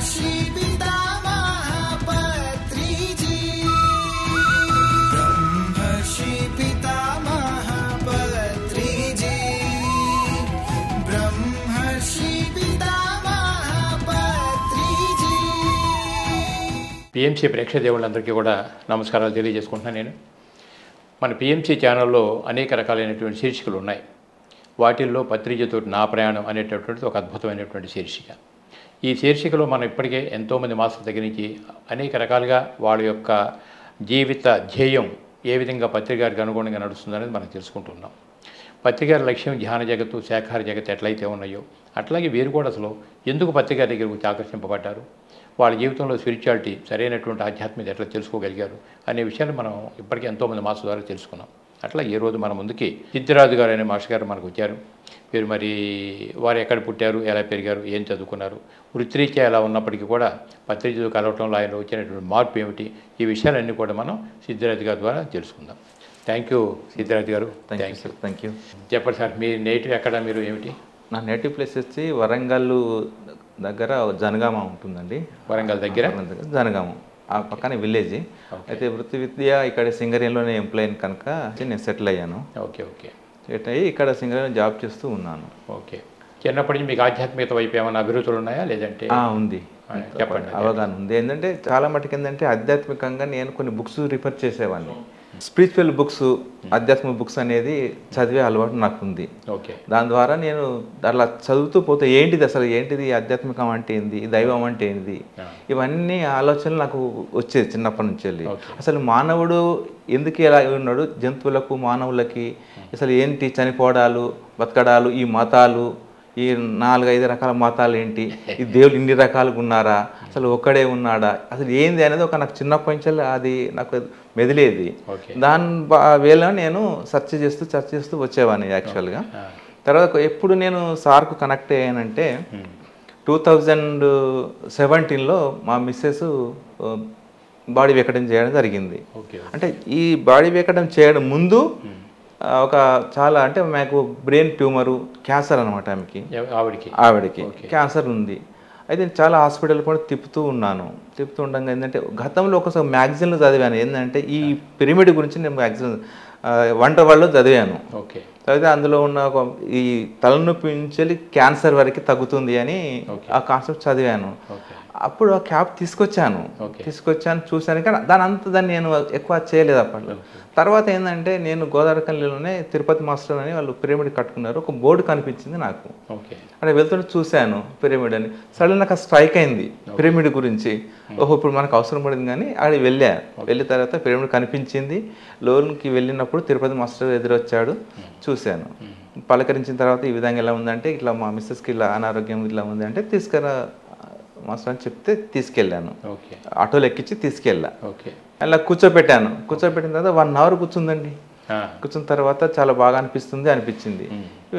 బ్రహ్మర్షి పితామహ పత్రిజీ బ్రహ్మర్షి పితామహ పత్రిజీ బ్రహ్మర్షి పితామహ పత్రిజీ. పిఎంసి ప్రేక్షక దేవుళ్ళందరికీ కూడా నమస్కారాలు తెలియజేసుకుంటున్నాను. నేను మన పిఎంసి ఛానల్లో అనేక రకాలైనటువంటి శీర్షికలు ఉన్నాయి. వాటిల్లో పత్రిజతో నా ప్రయాణం అనేటటువంటిది ఒక అద్భుతమైనటువంటి శీర్షిక. ఈ శీర్షికలో మనం ఇప్పటికే ఎంతోమంది మాస్టర్ దగ్గర నుంచి అనేక రకాలుగా వాళ్ళ యొక్క జీవిత ధ్యేయం ఏ విధంగా పత్రికారికి అనుగుణంగా నడుస్తుందనేది మనం తెలుసుకుంటున్నాం. పత్రికారి లక్ష్యం ధ్యాన జగత్తు, శాఖాహార జగత్తు ఎట్లయితే ఉన్నాయో అట్లాగే వీరు కూడా అసలు ఎందుకు పత్రికారి దగ్గర గురించి ఆకర్షింపబడ్డారు, వాళ్ళ జీవితంలో స్పిరిచువాలిటీ సరైనటువంటి ఆధ్యాత్మికత ఎట్లా తెలుసుకోగలిగారు అనే విషయాన్ని మనం ఇప్పటికే ఎంతోమంది మాస్టర్ ద్వారా తెలుసుకున్నాం. అట్లా ఈ రోజు మన ముందుకి సిద్ధిరాజు గారు అనే మాస్టర్ గారు మనకు వచ్చారు. మీరు మరి వారు ఎక్కడ పుట్టారు, ఎలా పెరిగారు, ఏం చదువుకున్నారు, వృత్తిరీత్యా ఎలా ఉన్నప్పటికీ కూడా పత్రిజతో కలవటంలో ఆయన వచ్చినటువంటి మార్పు ఏమిటి, ఈ విషయాలన్నీ కూడా మనం సిద్ధిరాజు గారి ద్వారా తెలుసుకుందాం. థ్యాంక్ యూ సిద్ధిరాజు గారు. Thank you. చెప్పండి సార్, మీ నేటివ్ ఎక్కడ, మీరు ఏమిటి? నా నేటివ్ ప్లేస్ వచ్చి వరంగల్ దగ్గర జనగామ ఉంటుందండి. వరంగల్ దగ్గర జనగామ ఆ పక్కనే విలేజ్. అయితే వృత్తి విద్య ఇక్కడ సింగరేణిలోనే ఎంప్లాయ్ కనుక నేను సెటిల్ అయ్యాను. Okay okay. సెటిల్ అయ్యి ఇక్కడ సింగరేణి జాబ్ చేస్తూ ఉన్నాను. ఓకే. చిన్నప్పటి నుంచి మీకు ఆధ్యాత్మికత వైపు ఏమైనా అభిరుచులు ఉన్నాయా లేదంటే? ఉంది, చెప్పండి. అవగాహన ఉంది. ఏంటంటే చాలా మటుకు ఏంటంటే ఆధ్యాత్మికంగా నేను కొన్ని బుక్స్ రిఫర్ చేసేవాడిని. స్పిరిచువల్ బుక్స్, ఆధ్యాత్మిక బుక్స్ అనేది చదివే అలవాటు నాకు ఉంది. ఓకే. దాని ద్వారా నేను అలా చదువుతూ పోతే ఏంటిది అసలు, ఏంటిది ఆధ్యాత్మికం అంటే ఏంది, దైవం అంటే ఏంది, ఇవన్నీ ఆలోచనలు నాకు వచ్చేది చిన్నప్పటి నుంచి వెళ్ళి. అసలు మానవుడు ఎందుకు ఎలా ఉన్నాడు, జంతువులకు మానవులకి అసలు ఏంటి, చనిపోవడాలు బతకడాలు, ఈ మతాలు, ఈ 4-5 రకాల మతాలు ఏంటి, ఈ దేవుడు ఇన్ని రకాలుగా ఉన్నారా, అసలు ఒక్కడే ఉన్నాడా, అసలు ఏంది అనేది ఒక నాకు చిన్నప్పటి నుంచి అది నాకు మెదిలేది. దాని వేళ నేను చర్చ చేస్తూ వచ్చేవాడిని యాక్చువల్గా. తర్వాత ఎప్పుడు నేను సార్కు కనెక్ట్ అయ్యానంటే 2017లో మా మిస్సెస్ బాడీ వేకడం చేయడం జరిగింది. అంటే ఈ బాడీ వేకడం చేయడం ముందు ఒక చాలా అంటే మాకు బ్రెయిన్ ట్యూమరు, క్యాన్సర్ అనమాట ఆవిడకి క్యాన్సర్ ఉంది. అయితే చాలా హాస్పిటల్ కూడా తిప్పుతూ ఉండగా ఏంటంటే గతంలో ఒకసారి మ్యాగజైన్లో చదివాను. ఏంటంటే ఈ పిరమిడ్ గురించి నేను మ్యాగజైన్ వండర్ వరల్డ్లో చదివాను. చదివితే అందులో ఉన్న ఒక ఈ తలనొప్పి నుంచి క్యాన్సర్ వరకు తగ్గుతుంది అని ఆ కాన్సెప్ట్ చదివాను. అప్పుడు ఆ క్యాప్ తీసుకొచ్చాను చూశాను, కానీ దాన్ని నేను ఎక్కువ చేయలేదు అప్పట్లో. తర్వాత ఏంటంటే నేను గోదావరికల్లిలోనే తిరుపతి మాస్టర్ అని వాళ్ళు పిరమిడ్ కట్టుకున్నారు. ఒక బోర్డు కనిపించింది నాకు. అంటే వెళ్తుంటే చూశాను పిరమిడ్ అని. సడన్ నాకు స్ట్రైక్ అయింది పిరమిడ్ గురించి. ఓహో, ఇప్పుడు మనకు అవసరం పడింది. కానీ అక్కడికి వెళ్ళిన తర్వాత పిరమిడ్ కనిపించింది. లోన్కి వెళ్ళినప్పుడు తిరుపతి మాస్టర్ ఎదురొచ్చాడు, చూశాను. పలకరించిన తర్వాత ఈ విధంగా ఎలా ఉందంటే, ఇట్లా మా మిస్సెస్కి ఇలా అనారోగ్యం ఇట్లా ఉంది అంటే తీసుకురా మాస్టర్ అని చెప్తే తీసుకెళ్ళాను. ఆటోలో ఎక్కించి తీసుకెళ్ళా. అలా కూర్చోపెట్టిన తర్వాత 1 అవర్ కూర్చుందండి. కూర్చున్న తర్వాత చాలా బాగా అనిపించింది.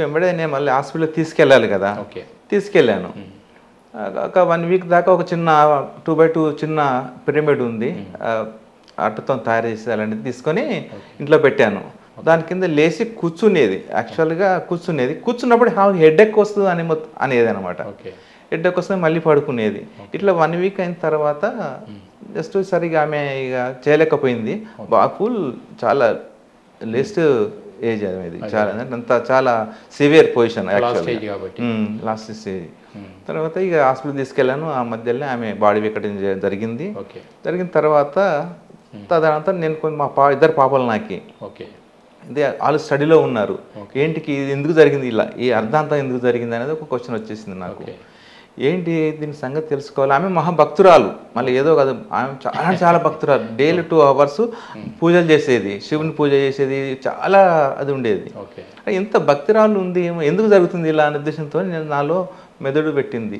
వెంబడే నేను మళ్ళీ హాస్పిటల్కి తీసుకెళ్ళాలి కదా, తీసుకెళ్ళాను. ఒక 1 వీక్ దాకా ఒక చిన్న 2x2 చిన్న పిరమిడ్ ఉంది, అట్టుతో తయారు చేసి అలాంటిది తీసుకొని ఇంట్లో పెట్టాను. దాని కింద లేచి యాక్చువల్గా కూర్చున్నప్పుడు హెడేక్ వస్తుంది అనేది అనమాట. హెడేక్ వస్తే మళ్ళీ పడుకునేది. ఇట్లా 1 వీక్ అయిన తర్వాత జస్ట్ సరిగా ఆమె ఇక చేయలేకపోయింది. బాపుల్ చాలా లేస్ట్ ఏజ్ అనేది, చాలా అంత చాలా సివియర్ పొజిషన్ లాస్ట్ స్టేజ్. తర్వాత ఇక హాస్పిటల్ తీసుకెళ్ళాను. ఆ మధ్యలో ఆమె బాడీ వేకడం జరిగింది. తర్వాత తదనంతరం నేను మా 2 పాపలు నాకి ఇదే వాళ్ళు స్టడీలో ఉన్నారు. ఏంటికి ఇది ఎందుకు జరిగింది, ఇలా ఈ అర్ధాంతం ఎందుకు జరిగింది అనేది ఒక క్వశ్చన్ వచ్చేసింది నాకు. ఏంటి దీని సంగతి తెలుసుకోవాలి. ఆమె మహాభక్తురాలు, మళ్ళీ ఏదో కాదు, ఆమె చాలా భక్తురాలు. డైలీ 2 hours పూజలు చేసేది, శివుని పూజ చేసేది, చాలా అది ఉండేది. ఎంత భక్తురాలు ఉంది, ఎందుకు జరుగుతుంది ఇలా అనే ఉద్దేశంతో నేను నాలో మెదడు పెట్టింది.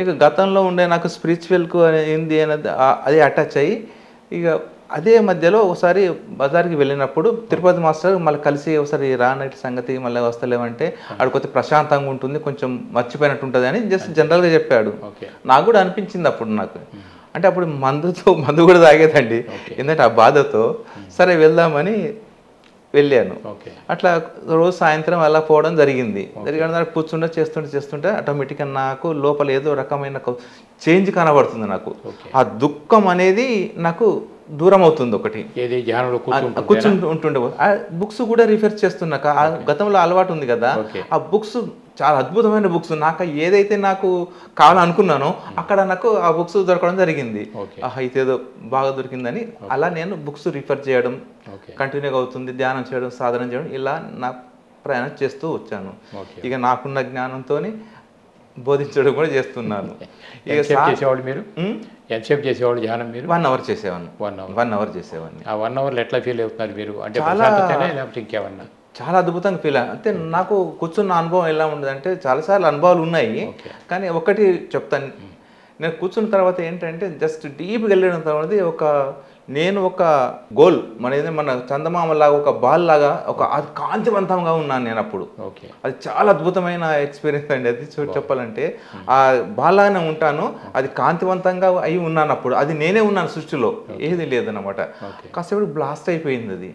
ఇక గతంలో ఉండే నాకు స్పిరిచువల్కు ఏంది అనేది అది అటాచ్ అయ్యి ఇక అదే మధ్యలో ఒకసారి బజార్కి వెళ్ళినప్పుడు తిరుపతి మాస్టర్ మళ్ళీ కలిసి ఒకసారి రానటి సంగతి మళ్ళీ వస్తలేమంటే అక్కడికి ప్రశాంతంగా ఉంటుంది, కొంచెం మర్చిపోయినట్టు ఉంటుంది అని జస్ట్ జనరల్గా చెప్పాడు. నాకు కూడా అనిపించింది అప్పుడు నాకు. అంటే అప్పుడు మందు కూడా తాగేదండి. ఎందుకంటే ఆ బాధతో సరే వెళ్దామని వెళ్ళాను. ఓకే. అట్లా రోజు సాయంత్రం అలా పోవడం జరిగింది. జరిగిన చేస్తుంటే ఆటోమేటిక్గా నాకు లోపల ఏదో రకమైన చేంజ్ కనబడుతుంది. నాకు ఆ దుఃఖం అనేది నాకు దూరం అవుతుంది. ఒకటి కూర్చుంటుండే ఆ బుక్స్ కూడా రిఫర్ చేస్తున్నాక ఆ గతంలో అలవాటు ఉంది కదా, ఆ బుక్స్ చాలా అద్భుతమైన బుక్స్. నాకు ఏదైతే నాకు కావాలనుకున్నానో అక్కడ నాకు ఆ బుక్స్ దొరకడం జరిగింది. అయితే ఏదో బాగా దొరికిందని అలా నేను బుక్స్ రిఫర్ చేయడం కంటిన్యూగా అవుతుంది. ధ్యానం చేయడం, సాధన చేయడం, ఇలా నా ప్రయాణం చేస్తూ వచ్చాను. ఇక నాకున్న జ్ఞానంతో బోధించడం కూడా చేస్తున్నాను. మీరు ఎంతసేపు చేసేవాళ్ళు ధ్యానం? మీరు 1 అవర్ చేసేవాడిని. 1 అవర్ చేసేవాడిని. ఆ 1 అవర్లో ఎట్లా ఫీల్ అవుతున్నారు మీరు? అంటే ఇంకేమన్నా చాలా అద్భుతంగా ఫీల్ అంటే నాకు కూర్చున్న అనుభవం ఎలా ఉండదంటే, చాలాసార్లు అనుభవాలు ఉన్నాయి కానీ ఒకటి చెప్తాను. నేను కూర్చున్న తర్వాత ఏంటంటే జస్ట్ డీప్గా వెళ్ళిన తర్వాత నేను ఒక గోల్ మన చందమామలాగా ఒక బాల్ లాగా అది కాంతివంతంగా ఉన్నాను నేను అప్పుడు. అది చాలా అద్భుతమైన ఎక్స్పీరియన్స్ అండి. అది చెప్పాలంటే ఆ బాల్ లాగానే ఉంటాను, అది కాంతివంతంగా అయి ఉన్నాను అప్పుడు. అది నేనే ఉన్నాను, సృష్టిలో ఏది లేదన్నమాట. కాసేపు బ్లాస్ట్ అయిపోయింది అది.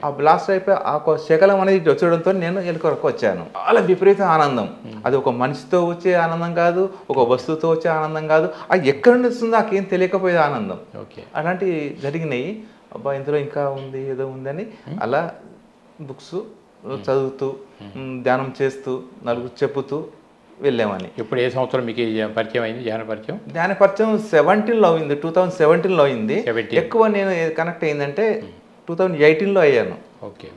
ఆ బ్లాస్ట్ అయిపోయి ఆ శకలం అనేది వచ్చేయడంతో నేను ఎలుకొరకు వచ్చాను. చాలా విపరీత ఆనందం. అది ఒక మనిషితో వచ్చే ఆనందం కాదు, ఒక వస్తువుతో వచ్చే ఆనందం కాదు, అది ఎక్కడి నుంచి వస్తుందో నాకేం తెలియకపోయే ఆనందం. అలాంటి జరిగినాయి. అబ్బా ఇందులో ఇంకా ఉంది, ఏదో ఉందని అలా బుక్స్ చదువుతూ ధ్యానం చేస్తూ నలుగురు చెప్పుతూ వెళ్ళామని. ఇప్పుడు ఏ సంవత్సరం మీకు పరిచయం అయింది ధ్యాన పరిచయం? ధ్యాన పరిచయం 2017లో అయింది. 2017లో అయింది. ఎక్కువ నేను కనెక్ట్ అయిందంటే 2018లో అయ్యాను. ఓకే.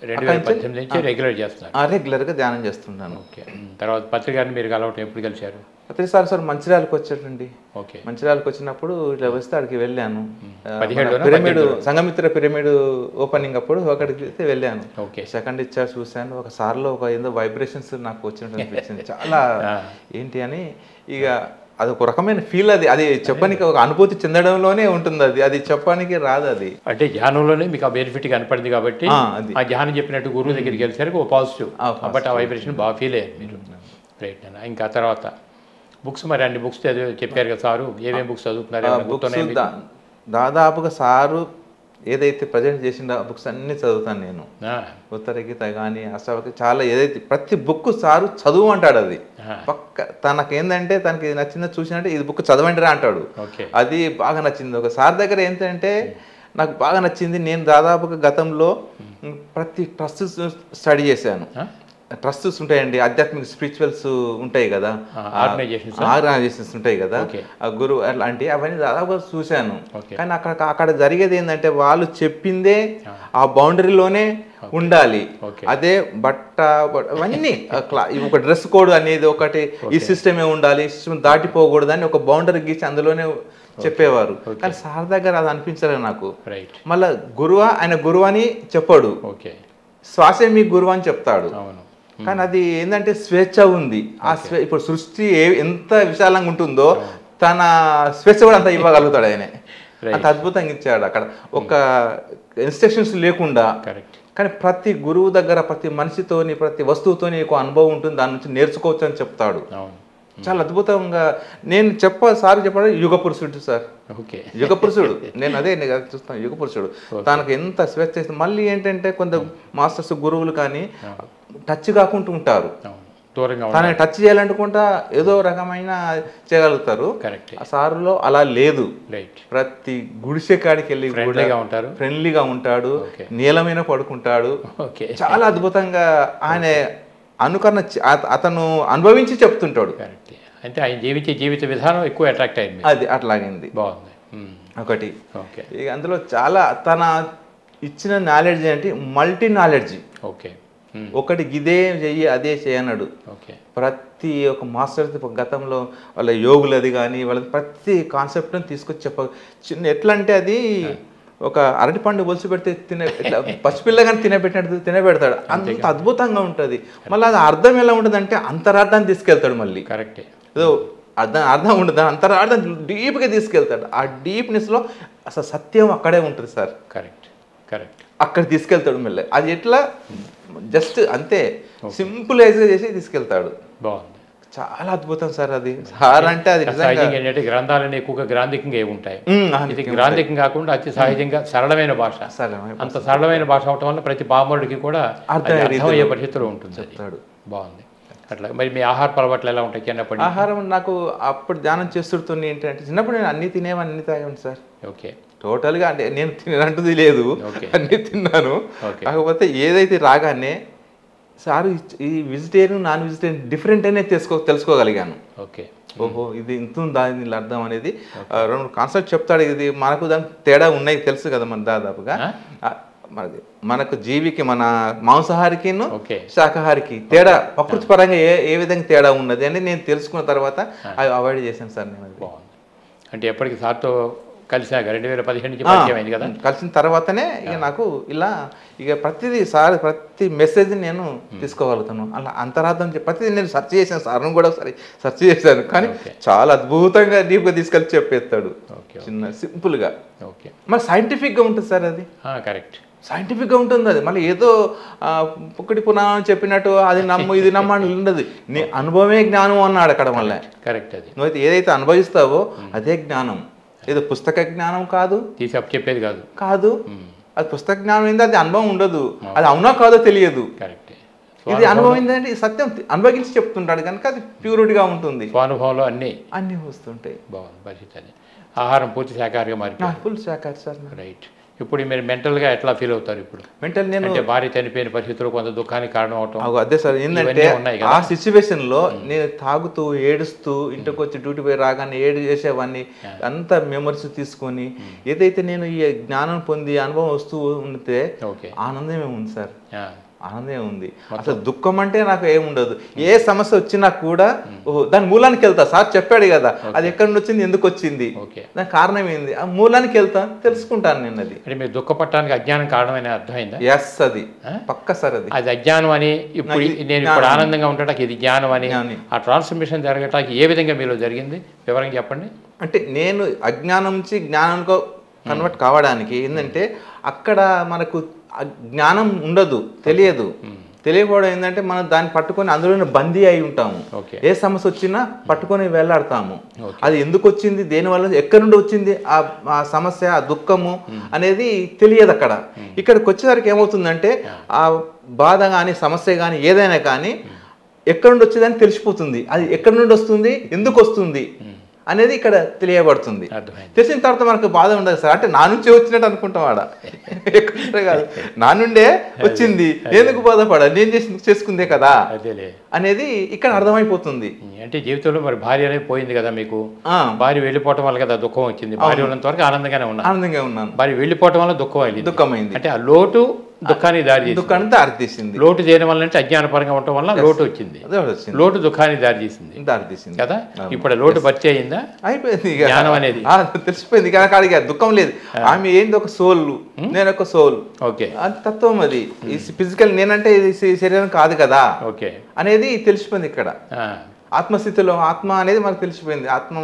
2018 నుంచి రెగ్యులర్ చేస్తున్నారు? రెగ్యులర్గా ధ్యానం చేస్తున్నాను. ఓకే. తర్వాత పత్రికని మీరు కలవటం ఎప్పుడు కలిశారు? సార్ మంచిర్యాలకు వచ్చాడండి. మంచిర్యాలకు వచ్చినప్పుడు ఇట్లా వస్తే అక్కడికి వెళ్ళాను. పిరమిడ్ సంఘమిత్ర పిరమిడ్ ఓపెనింగ్ అప్పుడు అక్కడికి వెళ్ళాను. సెకండ్ ఇచ్చారు, చూశాను. ఒక సార్లో ఏదో వైబ్రేషన్స్ నాకు వచ్చినట్టు అనిపించింది. చాలా ఏంటి అని ఇక అదొక రకమైన ఫీల్. అది చెప్పడానికి ఒక అనుభూతి చెందడంలోనే ఉంటుంది. అది చెప్పడానికి రాదు. అది అంటే ధ్యానంలోనే మీకు ఆ బెనిఫిట్ కనపడింది కాబట్టి ఆ ధ్యానం చెప్పినట్టు గురువు దగ్గరికి వెళ్ళేసరికి ఒక పాజిటివ్, బట్ ఆ వైబ్రేషన్ బాగా ఫీల్ అయ్యారు మీరు. రైట్ అన్న. ఇంకా తర్వాత బుక్స్, మరి అన్ని బుక్స్ చెప్పారు కదా సారు, ఏమేమి బుక్స్ చదువుతున్నారు? దాదాపుగా సారు ఏదైతే ప్రజెంట్ చేసిన బుక్స్ అన్నీ చదువుతాను నేను. ఉత్తరగీత కానీ అష్టావక్ర చాలా ఏదైతే ప్రతి బుక్ సారు చదువు అంటాడు. అది పక్క తనకేందంటే తనకి నచ్చిందో చూసినట్టే ఇది బుక్ చదవండిరా అంటాడు. అది బాగా నచ్చింది. ఒక సార్ దగ్గర ఏంటంటే నాకు బాగా నచ్చింది, నేను దాదాపుగా గతంలో ప్రతి ట్రస్ట్ స్టడీ చేశాను. ట్రస్ట్స్ ఉంటాయండి, ఆధ్యాత్మిక స్పిరిచువల్స్ ఉంటాయి కదా, ఆర్గనైజేషన్స్ ఉంటాయి కదా, గురువు అలాంటి అవన్నీ దాదాపుగా చూశాను. కానీ అక్కడ జరిగేది ఏంటంటే వాళ్ళు చెప్పిందే ఆ బౌండరీలోనే ఉండాలి. అదే బట్ట అవన్నీ ఒక డ్రెస్ కోడ్ అనేది ఒకటి, ఈ సిస్టమే ఉండాలి, సిస్టమ్ దాటిపోకూడదు అని ఒక బౌండరీ గీసి అందులోనే చెప్పేవారు. కానీ సార్ దగ్గర అది అనిపించలేదు నాకు. మళ్ళా గురువా ఆయన గురువు అని చెప్పాడు, శ్వాసే మీ గురువు అని చెప్తాడు. కానీ అది ఏంటంటే స్వేచ్ఛ ఉంది. ఇప్పుడు సృష్టి ఎంత విశాలంగా ఉంటుందో తన స్వేచ్ఛ కూడా అంత ఇవ్వగలుగుతాడు ఆయన. అంత అద్భుతంగా ఇచ్చాడు అక్కడ, ఒక ఇన్స్ట్రక్షన్స్ లేకుండా. కానీ ప్రతి గురువు దగ్గర ప్రతి మనిషితోని ప్రతి వస్తువుతోని ఒక అనుభవం ఉంటుంది, దాని నుంచి నేర్చుకోవచ్చు అని చెప్తాడు. చాలా అద్భుతంగా నేను సార్ చెప్పాడు యుగ పురుషుడు సార్. యుగ పురుషుడు, నేను అదే చూస్తాను, యుగ పురుషుడు. తనకు ఎంత స్వేచ్ఛ ఇస్తుంది. మళ్ళీ ఏంటంటే కొంత మాస్టర్స్ గురువులు కానీ టచ్ కాకుండా ఉంటారు, తనని టచ్ చేయాలనుకుంటా ఏదో రకమైన చేయగలుగుతారు. ఆ సారులో అలా లేదు. ప్రతి గుడిసె కాడికి వెళ్ళి ఫ్రెండ్లీగా ఉంటాడు, నీలమైన పడుకుంటాడు. చాలా అద్భుతంగా ఆయన అనుకరణ అతను అనుభవించి చెప్తుంటాడు. అంటే ఆయన జీవిత విధానం ఎక్కువ అట్రాక్ట్ అయింది. అది అట్లాగింది, బాగుంది ఒకటి. ఇక అందులో చాలా తన ఇచ్చిన నాలెడ్జ్ ఏంటి, మల్టీ నాలెడ్జ్. ఒకటి ఇదే చెయ్యి అదే చేయనడు. ప్రతి ఒక్క మాస్టర్ గతంలో వాళ్ళ యోగులది కానీ వాళ్ళ ప్రతి కాన్సెప్ట్ని తీసుకొచ్చి ఎట్లా అంటే అది ఒక అరటిపండు ఒలిసి పెడితే పసిపిల్లగాని తినబెడతాడు. అంత అద్భుతంగా ఉంటుంది. మళ్ళీ అది అర్థం ఎలా ఉంటుంది అంటే అంతరార్థాన్ని తీసుకెళ్తాడు. మళ్ళీ ఏదో అర్థం ఉండదు, అంతరార్థం డీప్గా తీసుకెళ్తాడు. ఆ డీప్నెస్లో అసలు సత్యం అక్కడే ఉంటుంది సార్. అక్కడ తీసుకెళ్తాడు మళ్ళీ. అది ఎట్లా జస్ట్ అంతే సింపులైజ్గా చేసి తీసుకెళ్తాడు. బాగుంది. చాలా అద్భుతం సార్ అది. సార్ అంటే అది నిజంగా సహజంగా ఏంటంటే గ్రంథాలన్నీ ఎక్కువగా గ్రాంధికంగా ఏ ఉంటాయి. ఇది గ్రాంధికం కాకుండా అతి సహజంగా సరళమైన భాష. అంత సరళమైన భాష అవటం వల్ల ప్రతి పామరుడికి కూడా అర్థమయ్యే పరిస్థితిలో ఉంటుంది. బాగుంది. అట్లా మరి మీ ఆహార అలవాట్లు ఎలా ఉంటాయి చిన్నప్పటి? ఆహారం నాకు అప్పుడు ధ్యానం చేస్తుంటుంది ఏంటంటే చిన్నప్పుడు నేను అన్ని తినేవి అన్ని తాగాను సార్. ఓకే. టోటల్గా అంటే నేను తినంటుంది లేదు, అన్ని తిన్నాను. కాకపోతే ఏదైతే రాగానే సార్ ఈ వెజిటేరియన్ నాన్ వెజిటేరియన్ డిఫరెంట్ అనే తెలుసుకోగలిగాను. ఓకే. ఓహో ఇది ఇంత ఉందా దీని అర్థం అనేది. రెండు కాన్సెప్ట్ చెప్తాడు. ఇది మనకు దానికి తేడా ఉన్నాయి తెలుసు కదా మన దాదాపుగా. మనకు జీవికి మన మాంసాహారికి శాకాహారికి తేడా ప్రకృతి పరంగా ఏ విధంగా తేడా ఉన్నది అని నేను తెలుసుకున్న తర్వాత అవి అవాయిడ్ చేశాను సార్ నేను. బాగుంది. అంటే ఎప్పటికీ సార్తో కలిసాక 2015 నుంచి పరిచయం అయింది కదా. కలిసిన తర్వాతనే ఇక నాకు ఇలా ఇక ప్రతిదీ సార్ ప్రతి మెసేజ్ నేను తీసుకోగలుగుతాను. అలా అంతరార్థం ప్రతిదీ నేను సెర్చ్ చేశాను. సార్ను కూడా ఒకసారి సెర్చ్ చేశాను, కానీ చాలా అద్భుతంగా డీప్గా తీసుకెళ్ళి చెప్పేస్తాడు చిన్న సింపుల్గా. ఓకే. మరి సైంటిఫిక్గా ఉంటుంది సార్ అది. కరెక్ట్. సైంటిఫిక్గా ఉంటుంది అది. మళ్ళీ ఏదో పుక్కటి పునామని చెప్పినట్టు అది నమ్ము ఇది నమ్మని ఉండదు. నీ అనుభవమే జ్ఞానం అన్నాడు అక్కడ. మళ్ళీ కరెక్ట్. అది నువ్వు ఏదైతే అనుభవిస్తావో అదే జ్ఞానం. ఏదో పుస్తక జ్ఞానం కాదు, చెప్పేది కాదు. అది పుస్తక జ్ఞానం ఏంది, అది అనుభవం ఉండదు. అది అవునా కాదో తెలియదు. ఇది అనుభవం ఏంటంటే సత్యం అనుభవించి చెప్తుంటాడు కనుక అది ప్యూరిటీగా ఉంటుంది. అనుభవంలో అన్నీ వస్తుంటాయి. బాగుంది పరిస్థితి. ఆహారం పూర్తి శాకాహారిగా మారి ఫుల్ శాకాహారి సార్. రైట్. ఇప్పుడు మీరు మెంటల్గా ఎట్లా ఫీల్ అవుతారు? ఇప్పుడు మెంటల్ నేను భార్య చనిపోయిన పరిస్థితుల్లో కొంత దుఃఖానికి కారణం అవటం. అదే సార్ ఏంటంటే ఆ సిచ్యువేషన్లో నేను తాగుతూ ఏడుస్తూ ఇంటికి వచ్చి డ్యూటీ పోయి రాగానే చేసేవాడిని. అంత మెమరీస్ తీసుకొని ఏదైతే నేను ఈ జ్ఞానం పొంది అనుభవం వస్తూ ఉంటే ఆనందమే ఉంది సార్. ఆనందమే ఉంది. అసలు దుఃఖం అంటే నాకు ఏముండదు. ఏ సమస్య వచ్చినా కూడా దాని మూలానికి వెళ్తా. సార్ చెప్పాడు కదా అది ఎక్కడి నుంచి వచ్చింది, ఎందుకు వచ్చింది, దాని కారణం ఏంది, ఆ మూలానికి వెళ్తా తెలుసుకుంటాను నేను. అది అంటే మీరు దుఃఖపడటానికి అజ్ఞానం కారణమైన అర్థమైందా? ఎస్, అది పక్క సార్. అది అజ్ఞానం అని ఇప్పుడు నేను ఇప్పుడు ఆనందంగా ఉండటానికి ఇది జ్ఞానం అని ఆ ట్రాన్స్ఫర్మేషన్ జరగటానికి ఏ విధంగా మీలో జరిగింది వివరంగా చెప్పండి. అంటే నేను అజ్ఞానం నుంచి జ్ఞానంలో కన్వర్ట్ కావడానికి ఏంటంటే అక్కడ మనకు జ్ఞానం ఉండదు, తెలియకపోవడం ఏంటంటే మనం దాన్ని పట్టుకొని అందులోనే బందీ అయి ఉంటాము. ఏ సమస్య వచ్చినా పట్టుకొని వెళ్ళాడతాము. అది ఎందుకు వచ్చింది, దేనివల్ల, ఎక్కడి నుండి వచ్చింది ఆ సమస్య, ఆ దుఃఖము అనేది తెలియదు అక్కడ. ఇక్కడికి వచ్చేసరికి ఏమవుతుందంటే ఆ బాధ కానీ సమస్య కానీ ఏదైనా కానీ ఎక్కడి నుండి వచ్చేదని తెలిసిపోతుంది. అది ఎక్కడి నుండి వస్తుంది, ఎందుకు వస్తుంది అనేది ఇక్కడ తెలియబడుతుంది. తెలిసిన తర్వాత మనకు బాధ ఉండదు సార్. అంటే నా నుంచే వచ్చినట్టు అనుకుంటాం. ఆడ ఎక్కడ కాదు, నా నుండే వచ్చింది, ఎందుకు బాధపడ, నేను చేసుకుందే కదా అనేది ఇక్కడ అర్థమైపోతుంది. అంటే జీవితంలో మరి భార్య అనేది పోయింది కదా మీకు. భార్య వెళ్ళిపోవటం వల్ల కదా దుఃఖం వచ్చింది. భార్య ఉన్నంత వరకు ఆనందంగా ఉన్నాను. భార్య వెళ్ళిపోవటం వల్ల దుఃఖమైంది. అంటే ఆ లోటు దుఃఖానికి దారి తీసింది. లోటు చేయడం వల్ల అంటే అజ్ఞానపరంగా ఉండటం వల్ల లోటు వచ్చింది. లోటు దుఃఖానికి దారి తీసింది కదా. ఇప్పుడు లోటు భర్తీ అయిందా? అయిపోయింది. జ్ఞానం అనేది తెలిసిపోయింది. కానీ దుఃఖం లేదు. ఆమె ఏంది, ఒక సోల్, నేను ఒక సోల్. ఓకే. అది తత్వం. అది ఫిజికల్ నేనంటే ఇది శరీరం కాదు కదా ఓకే అనేది తెలిసిపోయింది ఇక్కడ. ఆత్మస్థితిలో ఆత్మ అనేది మనకు తెలిసిపోయింది. ఆత్మ